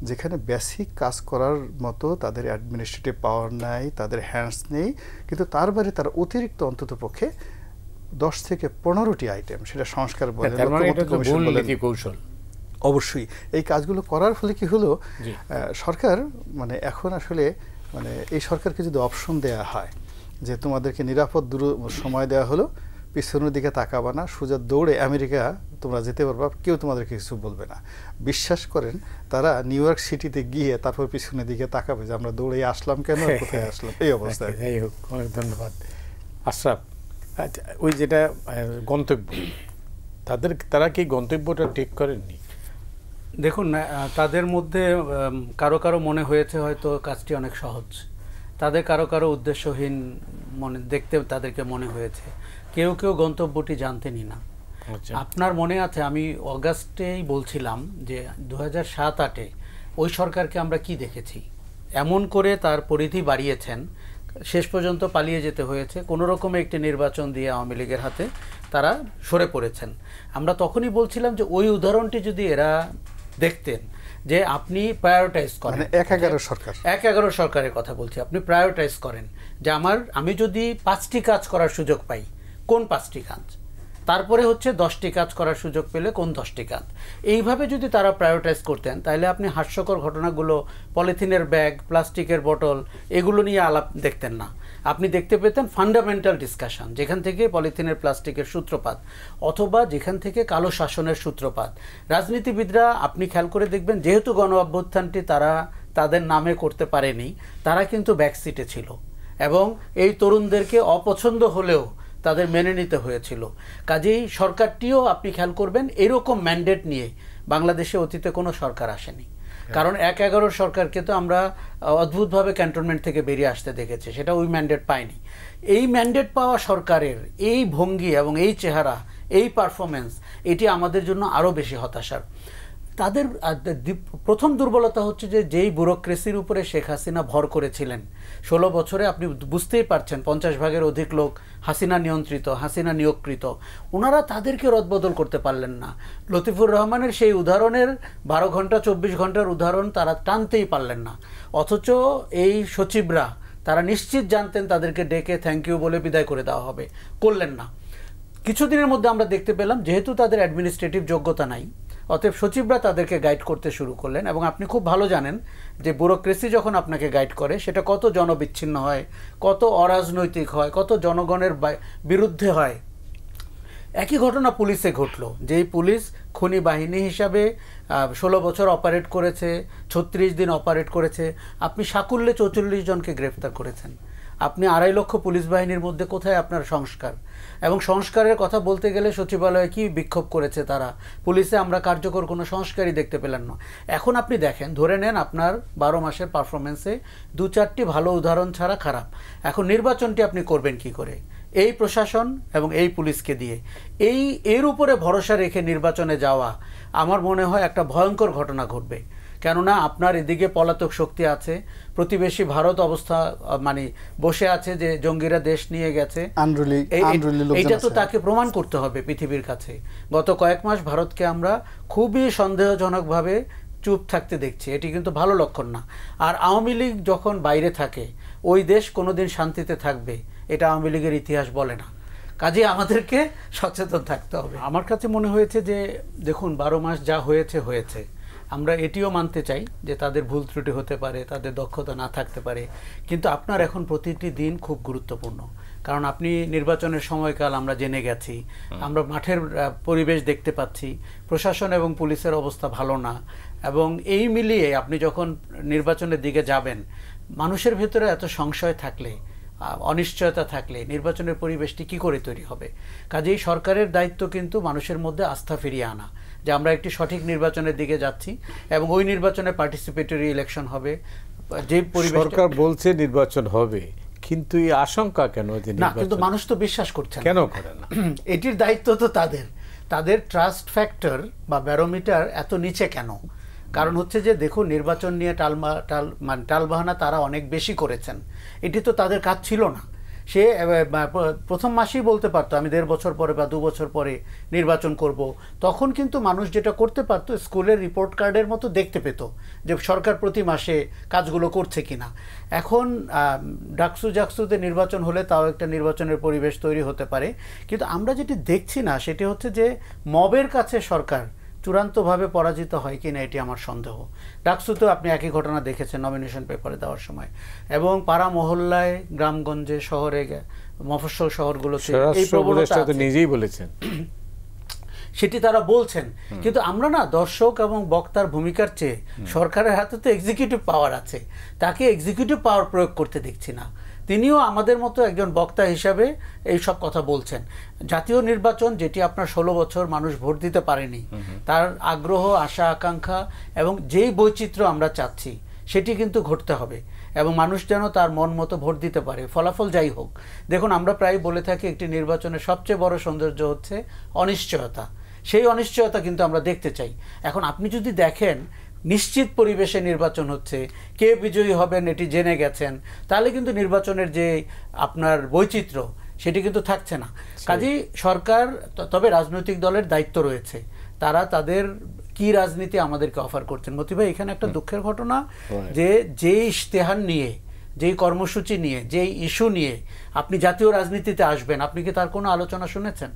যেখানে বেসিক কাজ করার মতো তাদের অ্যাডমিনিস্ট্রেটিভ পাওয়ার নাই, তাদের হ্যান্ডস নেই, কিন্তু তার বাইরে তার অতিরিক্ত অন্তত পক্ষে 10 থেকে 15টি আইটেম, সেটা সংস্কার বলে কৌশল, অবশ্যই এই কাজগুলো করার ফলে কি হলো, সরকার মানে এখন আসলে মানে এই সরকারকে যদি অপশন দেয়া হয় যে তোমাদেরকে নিরাপদ সময় দেওয়া হলো, পিছনের দিকে তাকাবা না, সোজা দৌড়ে আমেরিকা তোমরা যেতে পারবা, কেউ তোমাদেরকে কিছু বলবে না। বিশ্বাস করেন তারা নিউ ইয়র্ক সিটিতে গিয়ে তারপর পিছনের দিকে তাকাবে যে আমরা দৌড়ে আসলাম কেন, কোথায় আসলাম, এই অবস্থায়। যাই হোক, অনেক ধন্যবাদ আশরাফ। আচ্ছা, ওই যেটা গন্তব্য, তারা কি গন্তব্যটা ঠিক করেননি? দেখুন, তাদের মধ্যে কারো কারো মনে হয়েছে হয়তো কাজটি অনেক সহজ, তাদের কারো কারো উদ্দেশ্যহীন দেখতে তাদেরকে মনে হয়েছে, কেউ কেউ গন্তব্যটি জানতেনই না। আপনার মনে আছে আমি অগাস্টেই বলছিলাম যে 2007-08 ওই সরকারকে আমরা কি দেখেছি, এমন করে তার পরিধি বাড়িয়েছেন, শেষ পর্যন্ত পালিয়ে যেতে হয়েছে, কোনো রকমে একটি নির্বাচন দিয়ে আওয়ামী লীগের হাতে তারা সরে পড়েছেন। আমরা তখনই বলছিলাম যে ওই উদাহরণটি যদি এরা দেখতেন, যে আপনি প্রায়োরিটাইজ করেন, 1-11 সরকারের কথা বলছি, আপনি প্রায়োরিটাইজ করেন যে আমি যদি 5টি কাজ করার সুযোগ পাই, কোন 5টি কাজ, তারপরে হচ্ছে 10টি কাজ করার সুযোগ পেলে কোন 10টি কাজ, এইভাবে যদি তারা প্রায়োরিটাইজ করতেন, তাহলে আপনি হাস্যকর ঘটনাগুলো, পলিথিনের ব্যাগ, প্লাস্টিকের বোতল, এগুলো নিয়ে আলাপ দেখতেন না। আপনি দেখতে পেতেন ফান্ডামেন্টাল ডিসকাশন, যেখান থেকে পলিথিনের প্লাস্টিকের সূত্রপাত, অথবা যেখান থেকে কালো শাসনের সূত্রপাত। রাজনীতিবিদরা আপনি খেয়াল করে দেখবেন, যেহেতু গণ অভ্যুত্থানটি তারা তাদের নামে করতে পারেনি, তারা কিন্তু ব্যাকসিটে ছিল, এবং এই তরুণদেরকে অপছন্দ হলেও তাদের মেনে নিতে হয়েছিল। কাজেই সরকারটিও আপনি খেয়াল করবেন এরকম ম্যান্ডেট নিয়ে বাংলাদেশে অতীতে কোনো সরকার আসেনি। কারণ 1-11 সরকারকে তো আমরা অদ্ভুতভাবে ক্যান্টনমেন্ট থেকে বেরিয়ে আসতে দেখেছি, সেটা ওই ম্যান্ডেট পায়নি। এই ম্যান্ডেট পাওয়া সরকারের এই ভঙ্গি এবং এই চেহারা, এই পারফরমেন্স, এটি আমাদের জন্য আরও বেশি হতাশার। তাদের প্রথম দুর্বলতা হচ্ছে যে যেই ব্যুরোক্রেসির উপরে শেখ হাসিনা ভর করেছিলেন 16 বছরে, আপনি বুঝতেই পারছেন 50 ভাগের অধিক লোক হাসিনা নিয়ন্ত্রিত, হাসিনা নিয়োগকৃত, ওনারা তাদেরকে রদবদল করতে পারলেন না। লতিফুর রহমানের সেই উদাহরণের 12 ঘন্টা 24 ঘন্টার উদাহরণ তারা টানতেই পারলেন না, অথচ এই সচিবরা তারা নিশ্চিত জানতেন তাদেরকে ডেকে থ্যাংক ইউ বলে বিদায় করে দেওয়া হবে, করলেন না। কিছুদিনের মধ্যে আমরা দেখতে পেলাম যেহেতু তাদের অ্যাডমিনিস্ট্রেটিভ যোগ্যতা নাই, অতএব সচিবরা তাদেরকে গাইড করতে শুরু করলেন। এবং আপনি খুব ভালো জানেন যে ব্যুরোক্রেসি যখন আপনাকে গাইড করে, সেটা কত জনবিচ্ছিন্ন হয়, কত অরাজনৈতিক হয়, কত জনগণের বিরুদ্ধে হয়। একই ঘটনা পুলিশে ঘটলো, যেই পুলিশ খনি বাহিনী হিসাবে 16 বছর অপারেট করেছে, 36 দিন অপারেট করেছে, আপনি সাকুল্যে 44 জনকে গ্রেফতার করেছেন। আপনি 2.5 লক্ষ পুলিশ বাহিনীর মধ্যে কোথায় আপনার সংস্কার? এবং সংস্কারের কথা বলতে গেলে সচিবালয়ে কি বিক্ষোভ করেছে তারা, পুলিশে আমরা কার্যকর কোনো সংস্কারই দেখতে পেলেন না। এখন আপনি দেখেন, ধরে নেন আপনার 12 মাসের পারফরমেন্সে 2-4টি ভালো উদাহরণ ছাড়া খারাপ। এখন নির্বাচনটি আপনি করবেন কি করে? এই প্রশাসন এবং এই পুলিশকে দিয়ে এর উপরে ভরসা রেখে নির্বাচনে যাওয়া আমার মনে হয় একটা ভয়ঙ্কর ঘটনা ঘটবে। কেননা আপনার এদিকে পলাতক শক্তি আছে, প্রতিবেশী ভারত অবস্থা মানে বসে আছে যে জঙ্গিরা দেশ নিয়ে গেছে, এইটা তো তাকে প্রমাণ করতে হবে পৃথিবীর কাছে। গত কয়েক মাস ভারতকে আমরা খুবই সন্দেহজনকভাবে চুপ থাকতে দেখছি, এটি কিন্তু ভালো লক্ষণ না। আর আওয়ামী লীগ যখন বাইরে থাকে, ওই দেশ কোনোদিন শান্তিতে থাকবে এটা আওয়ামী লীগের ইতিহাস বলে না। কাজে আমাদেরকে সচেতন থাকতে হবে। আমার কাছে মনে হয়েছে যে দেখুন, 12 মাস যা হয়েছে হয়েছে, আমরা এটিও মানতে চাই যে তাদের ভুল ত্রুটি হতে পারে, তাদের দক্ষতা না থাকতে পারে, কিন্তু আপনার এখন প্রতিটি দিন খুব গুরুত্বপূর্ণ। কারণ আপনি নির্বাচনের সময়কাল আমরা জেনে গেছি, আমরা মাঠের পরিবেশ দেখতে পাচ্ছি, প্রশাসন এবং পুলিশের অবস্থা ভালো না, এবং এই মিলিয়ে আপনি যখন নির্বাচনের দিকে যাবেন, মানুষের ভেতরে এত সংশয় থাকলে, অনিশ্চয়তা থাকলে নির্বাচনের পরিবেশটি কি করে তৈরি হবে? কাজেই সরকারের দায়িত্ব কিন্তু মানুষের মধ্যে আস্থা ফিরিয়ে আনা, যে আমরা একটি সঠিক নির্বাচনের দিকে যাচ্ছি এবং ওই নির্বাচনে পার্টিসিপেটরি ইলেকশন হবে, যে পরিবেশ সরকার বলছে নির্বাচন হবে, কিন্তু এই আশঙ্কা কেন যে না, কিন্তু নির্বাচন মানুষ তো বিশ্বাস করছে না। কেন করে না? এটির দায়িত্ব তো তাদের ট্রাস্ট ফ্যাক্টর বা ব্যারোমিটার এত নিচে কেন? কারণ হচ্ছে যে দেখুন, নির্বাচন নিয়ে টালবাহানা তারা অনেক বেশি করেছেন, এটি তো তাদের কাজ ছিল না। সে প্রথম মাসেই বলতে পারতো আমি 1.5 বছর পরে বা 2 বছর পরে নির্বাচন করব। তখন কিন্তু মানুষ যেটা করতে পারতো, স্কুলের রিপোর্ট কার্ডের মতো দেখতে পেত যে সরকার প্রতি মাসে কাজগুলো করছে কিনা। এখন জাকসুতে নির্বাচন হলে তাও একটা নির্বাচনের পরিবেশ তৈরি হতে পারে, কিন্তু আমরা যেটি দেখছি না সেটি হচ্ছে যে মবের কাছে সরকার চূড়ান্তভাবে পরাজিত হয় কিনা, এটি আমার সন্দেহ। ডাকসুতেও আপনি একই ঘটনা দেখেছেন নমিনেশন পেপারে দেওয়ার সময়, এবং পাড়া মহল্লায়, গ্রামগঞ্জে, শহরে, মফস্বল শহরগুলোতে এই প্রবণতা নিজেই বলেছেন, সেটি তারা বলছেন। কিন্তু আমরা না, দর্শক এবং বক্তার ভূমিকার চেয়ে সরকারের হাতে তো এক্সিকিউটিভ পাওয়ার আছে, তাকে এক্সিকিউটিভ পাওয়ার প্রয়োগ করতে দেখছি না। তিনিও আমাদের মতো একজন বক্তা হিসাবে এই সব কথা বলছেন। জাতীয় নির্বাচন, যেটি আপনার 16 বছর মানুষ ভোট দিতে পারেনি, তার আগ্রহ, আশা, আকাঙ্ক্ষা এবং যেই বৈচিত্র্য আমরা চাচ্ছি সেটি কিন্তু ঘটতে হবে, এবং মানুষ যেন তার মন মতো ভোট দিতে পারে, ফলাফল যাই হোক। দেখুন, আমরা প্রায় বলে থাকি একটি নির্বাচনের সবচেয়ে বড় সৌন্দর্য হচ্ছে অনিশ্চয়তা। সেই অনিশ্চয়তা কিন্তু আমরা দেখতে চাই। এখন আপনি যদি দেখেন নিশ্চিত পরিবেশে নির্বাচন হচ্ছে, কে বিজয়ী হবেন এটি জেনে গেছেন, তাহলে কিন্তু নির্বাচনের যে আপনার বৈচিত্র্য সেটি কিন্তু থাকছে না। কাজেই সরকার, তবে রাজনৈতিক দলের দায়িত্ব রয়েছে, তারা তাদের কি রাজনীতি আমাদেরকে অফার করছেন। মতি ভাই, এখানে একটা দুঃখের ঘটনা যে যেই ইশতেহার নিয়ে, যেই কর্মসূচি নিয়ে, যেই ইস্যু নিয়ে আপনি জাতীয় রাজনীতিতে আসবেন, আপনি কি তার কোনো আলোচনা শুনেছেন?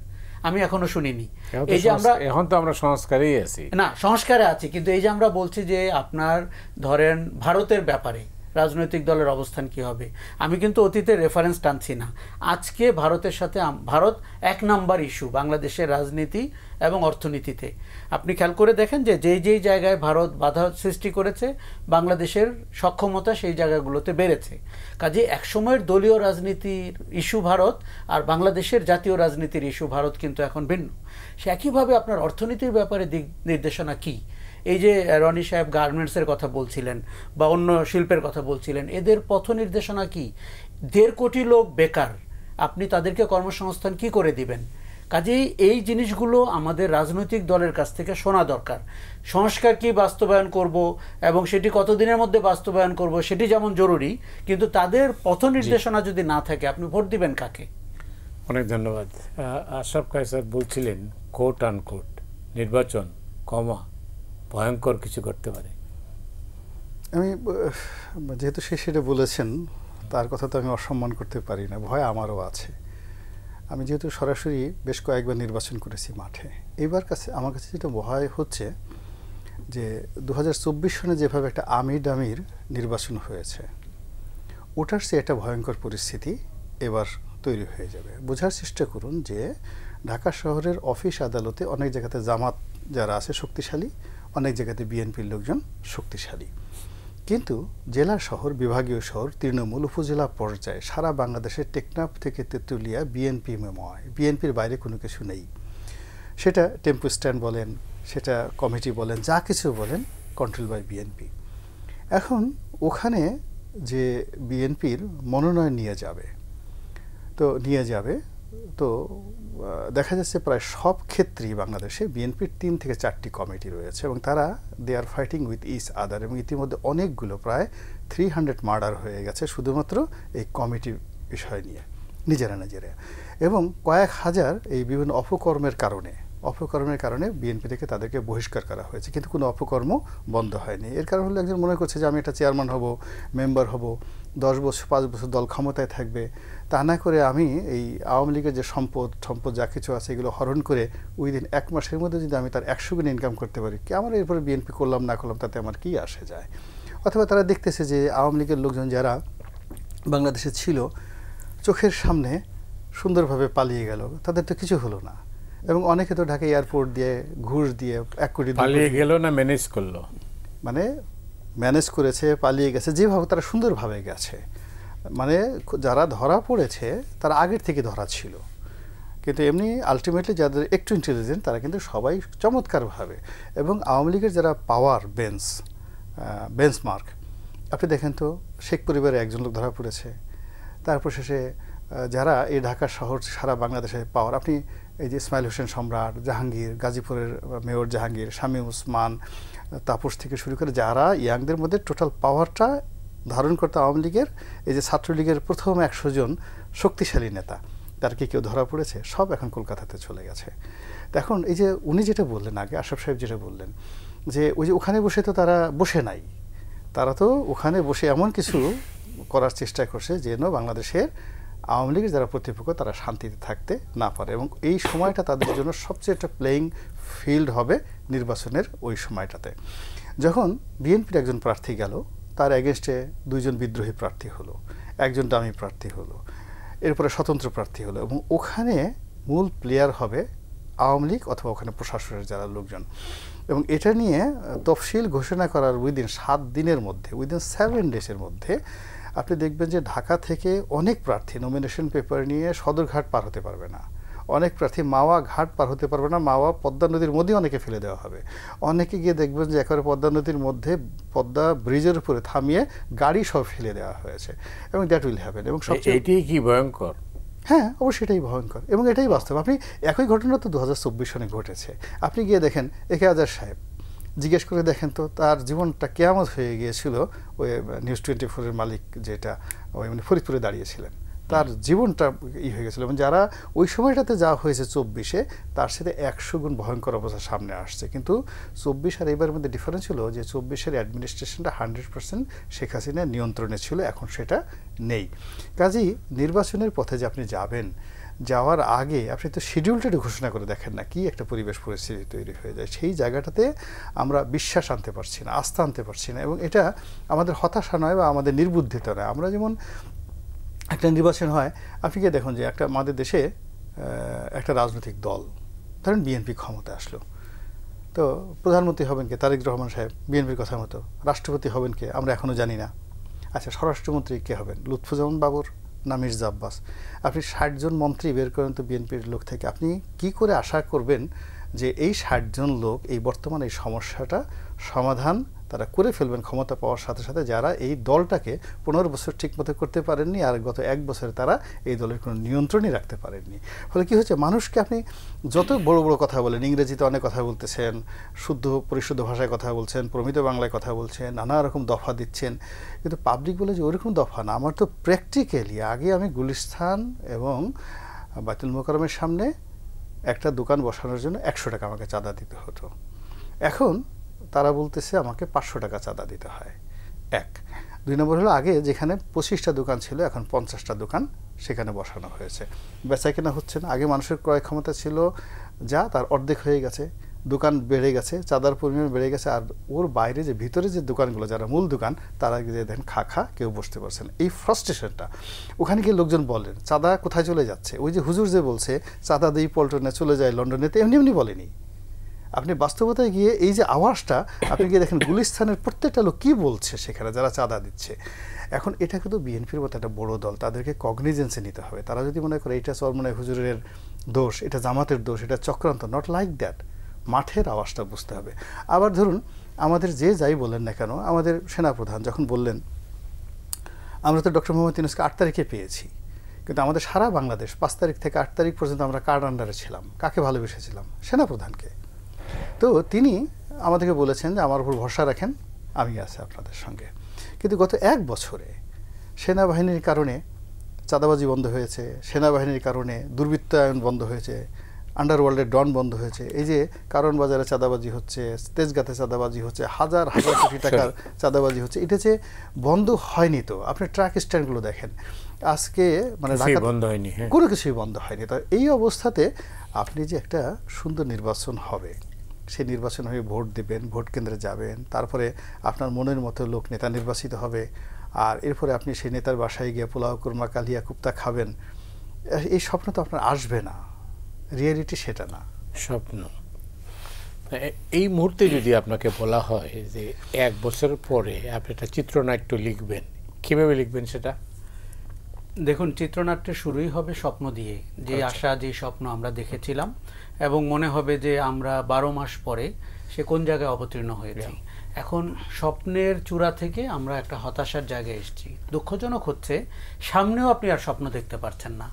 আমি এখনো শুনিনি। এই যে এখন তো আমরা সংস্কারেই আছি, না সংস্কারে আছি, কিন্তু এই যে আমরা বলছি যে আপনার ধরেন ভারতের ব্যাপারে রাজনৈতিক দলের অবস্থান কি হবে, আমি কিন্তু অতীতের রেফারেন্স টানছি না। আজকে ভারতের সাথে ভারত 1 নাম্বার ইস্যু বাংলাদেশের রাজনীতি এবং অর্থনীতিতে। আপনি খেয়াল করে দেখেন যে যেই জায়গায় ভারত বাধা সৃষ্টি করেছে, বাংলাদেশের সক্ষমতা সেই জায়গাগুলোতে বেড়েছে। কাজে একসময়ের দলীয় রাজনীতির ইস্যু ভারত আর বাংলাদেশের জাতীয় রাজনীতির ইস্যু ভারত কিন্তু এখন ভিন্ন। সে একইভাবে আপনার অর্থনীতির ব্যাপারে দিক নির্দেশনা কি? এই যে রনি সাহেব গার্মেন্টসের কথা বলছিলেন বা অন্য শিল্পের কথা বলছিলেন, এদের পথ নির্দেশনা কি? 1.5 কোটি লোক বেকার, আপনি তাদেরকে কর্মসংস্থান কি করে দিবেন? কাজেই এই জিনিসগুলো আমাদের রাজনৈতিক দলের কাছ থেকে শোনা দরকার। সংস্কার কি বাস্তবায়ন করব এবং সেটি কতদিনের মধ্যে বাস্তবায়ন করব সেটি যেমন জরুরি, কিন্তু তাদের পথ নির্দেশনা যদি না থাকে, আপনি ভোট দিবেন কাকে? অনেক ধন্যবাদ। আশরাফ কায়সার বলছিলেন, কোট আনকোট নির্বাচন ভয়ঙ্কর কিছু করতে পারে। আমি যেহেতু সেটা বলেছেন, তার কথা তো আমি অসম্মান করতে পারি না, ভয় আমারও আছে। আমি যেহেতু সরাসরি বেশ কয়েকবার নির্বাচন করেছি মাঠে, এইবার আমার কাছে যেটা ভয় হচ্ছে যে 2024 সনে যেভাবে একটা আমির নির্বাচন হয়েছে, ওটার চেয়ে একটা ভয়ঙ্কর পরিস্থিতি এবার তৈরি হয়ে যাবে। বোঝার চেষ্টা করুন যে ঢাকা শহরের অফিস আদালতে অনেক জায়গাতে জামাত যারা আছে শক্তিশালী, অনেক জায়গাতে বিএনপির লোকজন শক্তিশালী, কিন্তু জেলা শহর, বিভাগীয় শহর, তৃণমূল, উপজেলা পর্যায়ে সারা বাংলাদেশের টেকনাফ থেকে তেঁতুলিয়া বিএনপিময়, বিএনপির বাইরে কোনো কিছু নেই। সেটা টেম্পো স্ট্যান্ড বলেন, সেটা কমিটি বলেন, যা কিছু বলেন, কন্ট্রোল বাই বিএনপি। এখন ওখানে যে বিএনপির মনোনয়ন নিয়ে যাবে তো দেখা যাচ্ছে প্রায় সব ক্ষেত্রেই বাংলাদেশে বিএনপির 3 থেকে 4টি কমিটি রয়েছে, এবং তারা they are fighting with each other, এবং ইতিমধ্যে অনেকগুলো প্রায় 300 মার্ডার হয়ে গেছে শুধুমাত্র এই কমিটি বিষয় নিয়ে, নিজেরা এবং কয়েক হাজার এই বিভিন্ন অপকর্মের কারণে বিএনপি থেকে তাদেরকে বহিষ্কার করা হয়েছে, কিন্তু কোনো অপকর্ম বন্ধ হয়নি। এর কারণ হলো একজন মনে করছে যে আমি একটা চেয়ারম্যান হব, মেম্বার হব, 10 বছর 5 বছর দল ক্ষমতায় থাকবে, তা না করে আমি এই আওয়ামী লীগের যে সম্পদ যা কিছু আছে এগুলো হরণ করে উইদিন 1 মাসের মধ্যে যদি আমি তার 100 গুণ ইনকাম করতে পারি, কি আমার এরপরে বিএনপি করলাম না করলাম তাতে আমার কি আসে যায়? অথবা তারা দেখতেছে যে আওয়ামী লীগের লোকজন যারা বাংলাদেশে ছিল চোখের সামনে সুন্দরভাবে পালিয়ে গেল, তাদের তো কিছু হলো না, এবং অনেকে তো ঢাকা এয়ারপোর্ট দিয়ে ঘুষ দিয়ে 1 কোটি পালিয়ে গেল না ম্যানেজ করলো, মানে ম্যানেজ করেছে, পালিয়ে গেছে, যেভাবে তারা সুন্দরভাবে গেছে। মানে যারা ধরা পড়েছে তারা আগের থেকে ধরা ছিল, কিন্তু এমনি আলটিমেটলি যাদের একটু ইন্টেলিজেন্ট তারা কিন্তু সবাই চমৎকারভাবে, এবং আওয়ামী লীগের যারা পাওয়ার বেঞ্চমার্ক আপনি দেখেন তো শেখ পরিবারে একজন লোক ধরা পড়েছে, তারপর শেষে যারা এই ঢাকা শহর সারা বাংলাদেশে পাওয়ার, আপনি এই যে ইসমাইল হোসেন সম্রাট, জাহাঙ্গীর, গাজীপুরের মেয়র জাহাঙ্গীর, শামীম ওসমান, তাপস থেকে শুরু করে যারা ইয়াংদের মধ্যে টোটাল পাওয়ারটা ধারণ করতে আওয়ামী লীগের, এই যে ছাত্রলীগের প্রথম 100 জন শক্তিশালী নেতা, তার কি কেউ ধরা পড়েছে? সব এখন কলকাতাতে চলে গেছে। তো এখন এই যে উনি যেটা বললেন আগে, আশরাফ সাহেব যেটা বললেন যে ওই যে ওখানে বসে তো তারা বসে নাই, তারা তো ওখানে বসে এমন কিছু করার চেষ্টা করছে যেন বাংলাদেশের আওয়ামী লীগের যারা প্রতিপক্ষ তারা শান্তিতে থাকতে না পারে, এবং এই সময়টা তাদের জন্য সবচেয়ে একটা প্লেয়িং ফিল্ড হবে নির্বাচনের ওই সময়টাতে। যখন বিএনপির একজন প্রার্থী গেল, তার এগেনস্টে 2 জন বিদ্রোহী প্রার্থী হলো, একজন ডামি প্রার্থী হলো, এরপরে স্বতন্ত্র প্রার্থী হলো, এবং ওখানে মূল প্লেয়ার হবে আওয়ামী লীগ অথবা ওখানে প্রশাসনের যারা লোকজন। এবং এটা নিয়ে তফসিল ঘোষণা করার উইদিন 7 দিনের মধ্যে, উইদিন 7 ডেজের মধ্যে আপনি দেখবেন যে ঢাকা থেকে অনেক প্রার্থী নমিনেশন পেপার নিয়ে সদরঘাট পার হতে পারবে না, অনেক প্রার্থী মাওয়া ঘাট পার হতে পারবে না, মাওয়া পদ্মা নদীর মধ্যে অনেকে ফেলে দেওয়া হবে। অনেকে গিয়ে দেখবেন যে একেবারে পদ্মা নদীর মধ্যে পদ্মা ব্রিজের উপরে থামিয়ে গাড়ি সব ফেলে দেওয়া হয়েছে, এবং দ্যাট উইল হ্যাপেন। এবং সবচেয়ে এটাই কি ভয়ঙ্কর? হ্যাঁ, অবশ্যই এটাই ভয়ঙ্কর, এবং এটাই বাস্তব। আপনি একই ঘটনা তো 2024 সনে ঘটেছে। আপনি গিয়ে দেখেন একে আজাদ সাহেব, জিজ্ঞেস করে দেখেন তো তার জীবনটা কেয়ামত হয়ে গিয়েছিল ওই নিউজ 24-এর মালিক, যেটা ওই মানে ফরিদপুরে দাঁড়িয়েছিলেন, তার জীবনটা হয়ে গেছিলো। এবং যারা ওই সময়টাতে যা হয়েছে 24-এ, তার সাথে 100 গুণ ভয়ঙ্কর অবস্থা সামনে আসছে। কিন্তু 24 আর এবারের মধ্যে ডিফারেন্স ছিল যে 24-এর অ্যাডমিনিস্ট্রেশনটা 100% শেখ হাসিনার নিয়ন্ত্রণে ছিল, এখন সেটা নেই। কাজেই নির্বাচনের পথে যে আপনি যাবেন, যাওয়ার আগে আপনি তো শিডিউলটা ঘোষণা করে দেখেন না, কি একটা পরিবেশ পরিস্থিতি তৈরি হয়ে যায়। সেই জায়গাটাতে আমরা বিশ্বাস আনতে পারছি না, আস্থা আনতে পারছি না, এবং এটা আমাদের হতাশা নয় বা আমাদের নির্বুদ্ধিতা নয়। আমরা যেমন একটা নির্বাচন হয়, আপনি কি দেখুন যে একটা আমাদের দেশে একটা রাজনৈতিক দল, ধরেন বিএনপি ক্ষমতায় আসলো, তো প্রধানমন্ত্রী হবেন কে? তারেক রহমান সাহেব, বিএনপির কথা মতো। রাষ্ট্রপতি হবেন কে? আমরা এখনও জানি না। আচ্ছা, স্বরাষ্ট্রমন্ত্রী কে হবেন? লুৎফুজ্জামান বাবর না মির্জা আব্বাস? আপনি 60 জন মন্ত্রী বের করেন তো বিএনপির লোক থেকে, আপনি কি করে আশা করবেন যে এই 60 জন লোক এই বর্তমান এই সমস্যাটা সমাধান তারা করে ফেলবেন ক্ষমতা পাওয়ার সাথে সাথে, যারা এই দলটাকে 15 বছর ঠিকমতো করতে পারেননি, আর গত 1 বছরে তারা এই দলের কোনো নিয়ন্ত্রণই রাখতে পারেননি। ফলে কি হচ্ছে, মানুষকে আপনি যত বড় বড় কথা বলেন, ইংরেজিতে অনেক কথা বলতেছেন, শুদ্ধ পরিশুদ্ধ ভাষায় কথা বলছেন, প্রমিত বাংলায় কথা বলছেন, নানা রকম দফা দিচ্ছেন, কিন্তু পাবলিক বলে যে ওইরকম দফা না। আমার তো প্র্যাকটিক্যালি আগে আমি গুলিস্তান এবং বাইতুল মোকাররমের সামনে একটা দোকান বসানোর জন্য 100 টাকা আমাকে চাঁদা দিতে হতো, এখন তারা বলতেছে আমাকে 500 টাকা চাঁদা দিতে হয়। 1 2 নম্বর হলো, আগে যেখানে 25টা দোকান ছিল এখন 50টা দোকান সেখানে বসানো হয়েছে, বেচা কেনা হচ্ছে না। আগে মানুষের ক্রয় ক্ষমতা ছিল যা, তার অর্ধেক হয়ে গেছে, দোকান বেড়ে গেছে, চাঁদার পরিমাণ বেড়ে গেছে, আর ওর বাইরে যে ভিতরে যে দোকানগুলো যারা মূল দোকান, তারা যে দেখেন খা কেউ বসতে পারছে না। এই ফ্রাস্ট্রেশনটা ওখানে গিয়ে লোকজন বলেন চাঁদা কোথায় চলে যাচ্ছে, ওই যে হুজুর যে বলছে চাঁদা দিই পল্টনে চলে যায় লন্ডনে, তো এমনি এমনি বলেনি। আপনি বাস্তবতায় গিয়ে এই যে আওয়াজটা, আপনি গিয়ে দেখেন গুলিস্তানের প্রত্যেকটা লোক কী বলছে সেখানে যারা চাঁদা দিচ্ছে। এখন এটা কিন্তু বিএনপির মতো একটা বড় দল, তাদেরকে কগনিজেন্সে নিতে হবে। তারা যদি মনে করে এটা চরমনাই হুজুরের দোষ, এটা জামাতের দোষ, এটা চক্রান্ত, নট লাইক দ্যাট। মাঠের আওয়াজটা বুঝতে হবে। আবার ধরুন আমাদের যে যাই বলেন না কেন, আমাদের সেনাপ্রধান যখন বললেন, আমরা তো ডক্টর মোহাম্মদ ইউনূসকে 8 তারিখে পেয়েছি, কিন্তু আমাদের সারা বাংলাদেশ 5 তারিখ থেকে 8 তারিখ পর্যন্ত আমরা কার আন্ডারে ছিলাম? কাকে ভালোবেসেছিলাম? সেনাপ্রধানকে। তো তিনি আমাদেরকে বলেছেন যে আমার উপর ভরসা রাখেন, আমি আছি আপনাদের সঙ্গে। কিন্তু গত 1 বছরে সেনাবাহিনীর কারণে চাঁদাবাজি বন্ধ হয়েছে, সেনাবাহিনীর কারণে দুর্বৃত্তায়ন বন্ধ হয়েছে, আন্ডারওয়ার্ল্ডের ডন বন্ধ হয়েছে, এই যে কারণ বাজারে চাঁদাবাজি হচ্ছে, তেজগাঁতে চাঁদাবাজি হচ্ছে, হাজার হাজার কোটি টাকার চাঁদাবাজি হচ্ছে, এটা যে বন্ধ হয়নি। তো আপনি ট্রাক স্ট্যান্ডগুলো দেখেন, আজকে মানে বন্ধ হয়নি, কোনো কিছুই বন্ধ হয়নি। তো এই অবস্থাতে আপনি যে একটা সুন্দর নির্বাচন হবে, সেই নির্বাচন হয়ে ভোট দেবেন, ভোট কেন্দ্রে যাবেন, তারপরে আপনার মনের মতো লোক নেতা নির্বাচিত হবে, আর এরপরে আপনি সেই নেতার বাসায় গিয়ে পোলাও কুরমা কালিয়া কুপ্তা খাবেন, এই স্বপ্ন তো আপনার আসবে না। রিয়েলিটি সেটা না, স্বপ্ন। এই মুহূর্তে যদি আপনাকে বলা হয় যে 1 বছর পরে আপনি একটা চিত্রনাট্য লিখবেন, কিভাবে লিখবেন সেটা? দেখুন, চিত্রনাট্য শুরুই হবে স্বপ্ন দিয়ে, যে আশা, যে স্বপ্ন আমরা দেখেছিলাম, এবং মনে হবে যে আমরা 12 মাস পরে সে কোন জায়গায় অবতীর্ণ হয়েছি। এখন স্বপ্নের চূড়া থেকে আমরা একটা হতাশার জায়গায় এসেছি। দুঃখজনক হচ্ছে সামনেও আপনি আর স্বপ্ন দেখতে পারছেন না।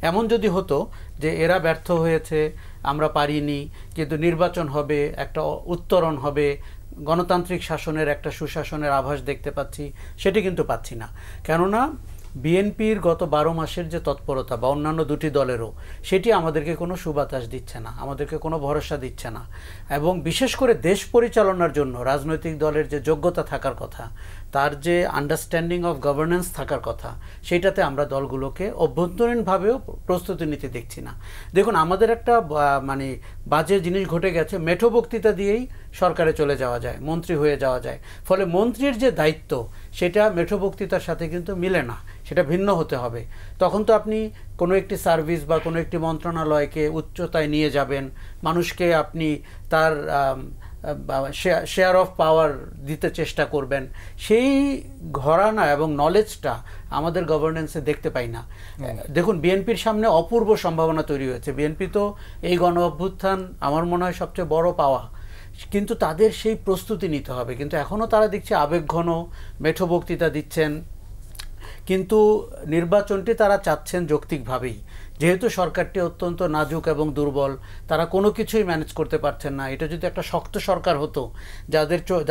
এমন যদি হতো যে এরা ব্যর্থ হয়েছে, আমরা পারিনি, কিন্তু নির্বাচন হবে, একটা উত্তরণ হবে, গণতান্ত্রিক শাসনের একটা সুশাসনের আভাস দেখতে পাচ্ছি, সেটি কিন্তু পাচ্ছি না। কেননা বিএনপির গত 12 মাসের যে তৎপরতা বা অন্যান্য দুটি দলেরও, সেটি আমাদেরকে কোনো সুবাতাস দিচ্ছে না, আমাদেরকে কোনো ভরসা দিচ্ছে না। এবং বিশেষ করে দেশ পরিচালনার জন্য রাজনৈতিক দলের যে যোগ্যতা থাকার কথা, তার যে আন্ডারস্ট্যান্ডিং অফ গভর্নেন্স থাকার কথা, সেইটাতে আমরা দলগুলোকে অভ্যন্তরীণভাবেও প্রস্তুতি নিতে দেখছি না। দেখুন, আমাদের একটা মানে বাজে জিনিস ঘটে গেছে, মেঠো বক্তৃতা দিয়েই সরকারে চলে যাওয়া যায়, মন্ত্রী হয়ে যাওয়া যায়। ফলে মন্ত্রীর যে দায়িত্ব সেটা মেঠো বক্তৃতার সাথে কিন্তু মিলে না, সেটা ভিন্ন হতে হবে। তখন তো আপনি কোনো একটি সার্ভিস বা কোনো একটি মন্ত্রণালয়কে উচ্চতায় নিয়ে যাবেন, মানুষকে আপনি তার শেয়ার অফ পাওয়ার দিতে চেষ্টা করবেন। সেই ঘরানা এবং নলেজটা আমাদের গভর্নেন্সে দেখতে পাই না। দেখুন, বিএনপির সামনে অপূর্ব সম্ভাবনা তৈরি হয়েছে। বিএনপি তো এই গণ অভ্যুত্থান আমার মনে হয় সবচেয়ে বড় পাওয়া, কিন্তু তাদের সেই প্রস্তুতি নিতে হবে। কিন্তু এখনও তারা দেখছে আবেগঘন মেঠো বক্তৃতা দিচ্ছেন, কিন্তু নির্বাচনটি তারা চাচ্ছেন যৌক্তিকভাবেই। যেহেতু সরকারটি অত্যন্ত নাজুক এবং দুর্বল, তারা কোনো কিছুই ম্যানেজ করতে পারছেন না। এটা যদি একটা শক্ত সরকার হতো,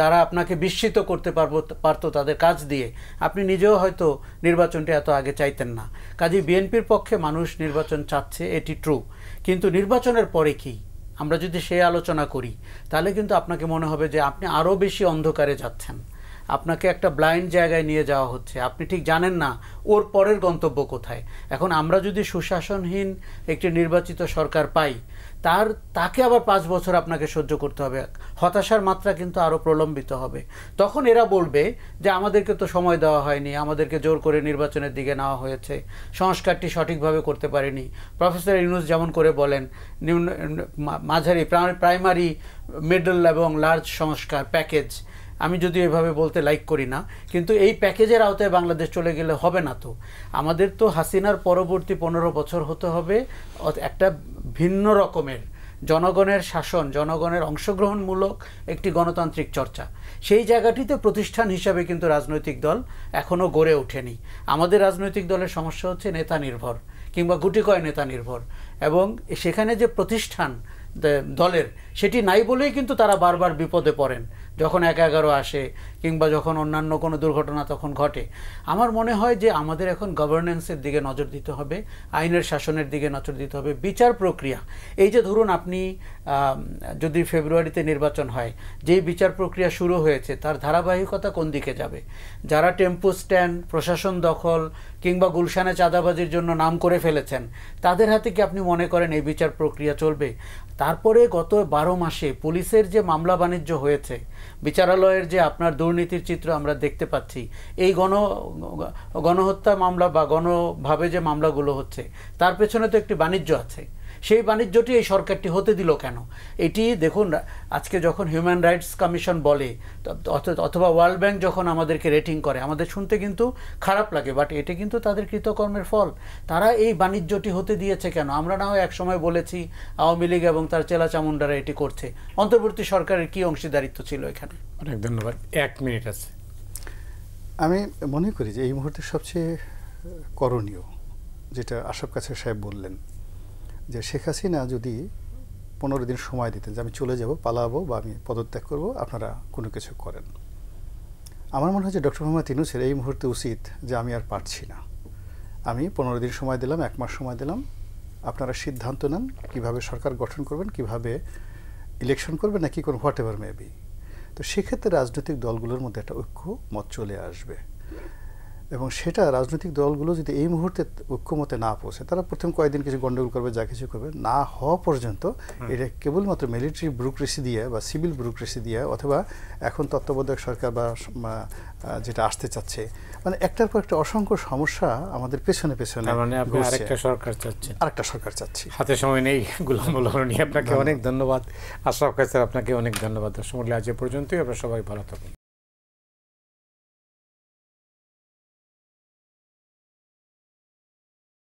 যারা আপনাকে বিস্মিত করতে পারতো তাদের কাজ দিয়ে, আপনি নিজেও হয়তো নির্বাচনটি এত আগে চাইতেন না। কাজেই বিএনপির পক্ষে মানুষ নির্বাচন চাচ্ছে, এটি ট্রু। কিন্তু নির্বাচনের পরে কি, আমরা যদি সেই আলোচনা করি, তাহলে কিন্তু আপনাকে মনে হবে যে আপনি আরও বেশি অন্ধকারে যাচ্ছেন, আপনাকে একটা ব্লাইন্ড জায়গায় নিয়ে যাওয়া হচ্ছে, আপনি ঠিক জানেন না ওর পরের গন্তব্য কোথায়। এখন আমরা যদি সুশাসনহীন একটি নির্বাচিত সরকার পাই, তাকে আবার 5 বছর আপনাকে সহ্য করতে হবে, হতাশার মাত্রা কিন্তু আরও প্রলম্বিত হবে। তখন এরা বলবে যে আমাদেরকে তো সময় দেওয়া হয়নি, আমাদেরকে জোর করে নির্বাচনের দিকে নেওয়া হয়েছে, সংস্কারটি সঠিকভাবে করতে পারেনি। প্রফেসর ইউনূস যেমন করে বলেন, মাঝারি, প্রাইমারি, মিডল এবং লার্জ সংস্কার প্যাকেজ। আমি যদি এভাবে বলতে লাইক করি না, কিন্তু এই প্যাকেজের আওতায় বাংলাদেশ চলে গেলে হবে না। তো আমাদের তো হাসিনার পরবর্তী 15 বছর হতে হবে একটা ভিন্ন রকমের জনগণের শাসন, জনগণের অংশগ্রহণমূলক একটি গণতান্ত্রিক চর্চা। সেই জায়গাটিতে প্রতিষ্ঠান হিসাবে কিন্তু রাজনৈতিক দল এখনও গড়ে ওঠেনি। আমাদের রাজনৈতিক দলের সমস্যা হচ্ছে নেতা নির্ভর কিংবা গুটিকয় নেতা নির্ভর, এবং সেখানে যে প্রতিষ্ঠান দলের সেটি নাই বলেই কিন্তু তারা বারবার বিপদে পড়েন, যখন 1-11 আসে কিংবা যখন অন্যান্য কোনো দুর্ঘটনা তখন ঘটে। আমার মনে হয় যে আমাদের এখন গভর্নেন্সের দিকে নজর দিতে হবে, আইনের শাসনের দিকে নজর দিতে হবে, বিচার প্রক্রিয়া। এই যে ধরুন আপনি যদি ফেব্রুয়ারিতে নির্বাচন হয়, যেই বিচার প্রক্রিয়া শুরু হয়েছে তার ধারাবাহিকতা কোন দিকে যাবে? যারা টেম্পো স্ট্যান্ড, প্রশাসন দখল কিংবা গুলশানে চাঁদাবাজির জন্য নাম করে ফেলেছেন, তাদের হাতে কি আপনি মনে করেন এই বিচার প্রক্রিয়া চলবে? তারপরে গত 12 মাসে পুলিশের যে মামলা বাণিজ্য হয়েছে, বিচারালয়ের যে আপনার দুর্নীতির চিত্র আমরা দেখতে পাচ্ছি, এই গণহত্যা মামলা বা গণভাবে যে মামলাগুলো হচ্ছে, তার পেছনে তো একটি বাণিজ্য আছে। সেই বাণিজ্যটি এই সরকারটি হতে দিল কেন? এটি দেখুন, আজকে যখন হিউম্যান রাইটস কমিশন বলে অথবা ওয়ার্ল্ড ব্যাংক যখন আমাদেরকে রেটিং করে, আমাদের শুনতে কিন্তু খারাপ লাগে, বাট এটি কিন্তু তাদের কৃতকর্মের ফল। তারা এই বাণিজ্যটি হতে দিয়েছে কেন? আমরা না হয় একসময় বলেছি আওয়ামী লীগ এবং তার চেলা চামুন্ডারা এটি করছে, অন্তর্বর্তী সরকারের কি অংশীদারিত্ব ছিল এখানে? অনেক ধন্যবাদ। 1 মিনিট আছে। আমি মনে করি যে এই মুহূর্তে সবচেয়ে করণীয় যেটা আশরাফ কাছার সাহেব বললেন, যে শেখ হাসিনা যদি 15 দিন সময় দিতেন যে আমি চলে যাব, পালাবো বা আমি পদত্যাগ করব, আপনারা কোনো কিছু করেন। আমার মনে হয় যে ডক্টর মোহাম্মদ ইউনূসের এই মুহূর্তে উচিত যে আমি আর পারছি না, আমি 15 দিন সময় দিলাম, 1 মাস সময় দিলাম, আপনারা সিদ্ধান্ত নেন কীভাবে সরকার গঠন করবেন, কিভাবে ইলেকশন করবেন, নাকি কোনো হোয়াট এভার মেবি। তো সেক্ষেত্রে রাজনৈতিক দলগুলোর মধ্যে একটা ঐক্যমত চলে আসবে, এবং সেটা রাজনৈতিক দলগুলো যদি এই মুহূর্তে ঐক্যমতে না পৌঁছে, তারা প্রথম কয়েকদিন কিছু গন্ডগোল করবে, যা কিছু করবে, না হওয়া পর্যন্ত এটা কেবলমাত্র মিলিটারি ব্যুরোক্রেসি দিয়ে বা সিভিল ব্যুরোক্রেসি দিয়ে, অথবা এখন তত্ত্বাবধায়ক সরকার বা যেটা আসতে চাচ্ছে, মানে একটার পর একটা অসংখ্য সমস্যা আমাদের পেছনে পেছনে। মানে আপনি আরেকটা সরকার চাচ্ছেন? আরেকটা সরকার চাচ্ছি। হাতে সময় নেই। গোলাম মোল্লা রনি, আপনাকে অনেক ধন্যবাদ। আশরাফ কাছার, আপনাকে অনেক ধন্যবাদ। দর্শক মণ্ডলী, আজ এ পর্যন্তই। আপনারা সবাই ভালো থাকুন।